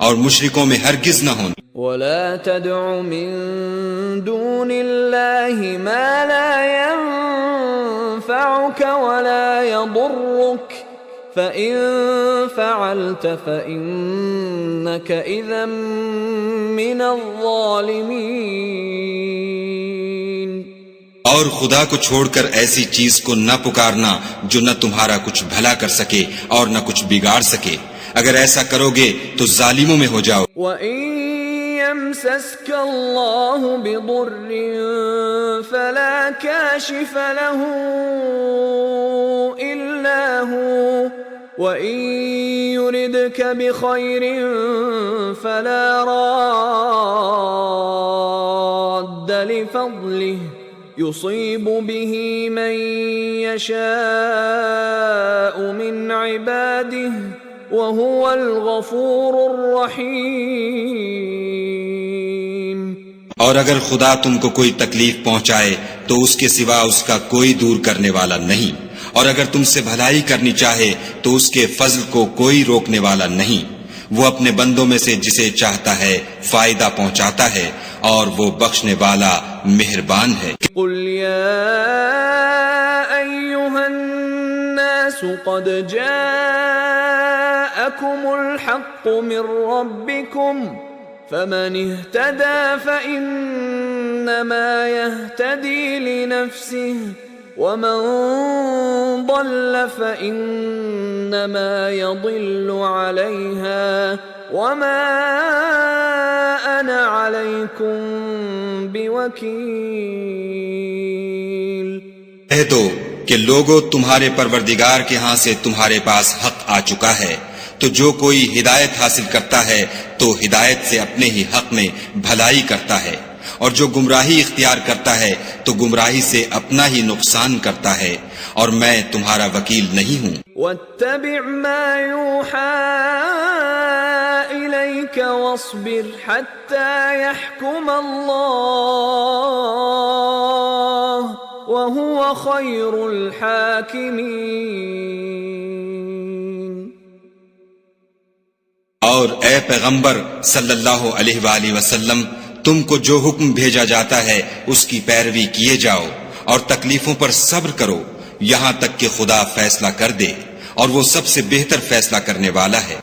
اور مشرکوں میں ہرگز نہ ہوں. وَلَا تَدْعُ مِن دُونِ اللَّهِ مَا لَا يَنفَعُكَ وَلَا يَضُرُّكَ فَإِن فَعَلْتَ فَإِنَّكَ إِذًا مِّنَ الظَّالِمِينَ. اور خدا کو چھوڑ کر ایسی چیز کو نہ پکارنا جو نہ تمہارا کچھ بھلا کر سکے اور نہ کچھ بگاڑ سکے، اگر ایسا کرو گے تو ظالموں میں ہو جاؤ. وَإِن يَمْسَسْكَ اللَّهُ بِضُرٍّ فَلَا كَاشِفَ لَهُ إِلَّا هُوَ وَإِن يُرِدْكَ بِخَيْرٍ فَلَا رَادَّ لِفَضْلِهِ يصيب به من يشاء من عباده وهو الغفور الرحيم. اور اگر خدا تم کو کوئی تکلیف پہنچائے تو اس کے سوا اس کا کوئی دور کرنے والا نہیں، اور اگر تم سے بھلائی کرنی چاہے تو اس کے فضل کو کوئی روکنے والا نہیں. وہ اپنے بندوں میں سے جسے چاہتا ہے فائدہ پہنچاتا ہے اور وہ بخشنے والا مہربان ہے. قل يا أيها الناس قد جاءكم الحق من ربكم فمن اهتدى فإنما يهتدي لنفسه ومن ضل فإنما يضل عليها وما أنا عليكم بوكيل. کہہ دو کہ لوگو تمہارے پروردگار کے ہاں سے تمہارے پاس حق آ چکا ہے، تو جو کوئی ہدایت حاصل کرتا ہے تو ہدایت سے اپنے ہی حق میں بھلائی کرتا ہے، اور جو گمراہی اختیار کرتا ہے تو گمراہی سے اپنا ہی نقصان کرتا ہے، اور میں تمہارا وکیل نہیں ہوں۔ واتبع ما يوحى إليك واصبر حتى يحكم الله وهو خير الحاكمين۔ اور اے پیغمبر صلی اللہ علیہ وآلہ وسلم، تم کو جو حکم بھیجا جاتا ہے اس کی پیروی کیے جاؤ، اور تکلیفوں پر صبر کرو یہاں تک کہ خدا فیصلہ کر دے، اور وہ سب سے بہتر فیصلہ کرنے والا ہے۔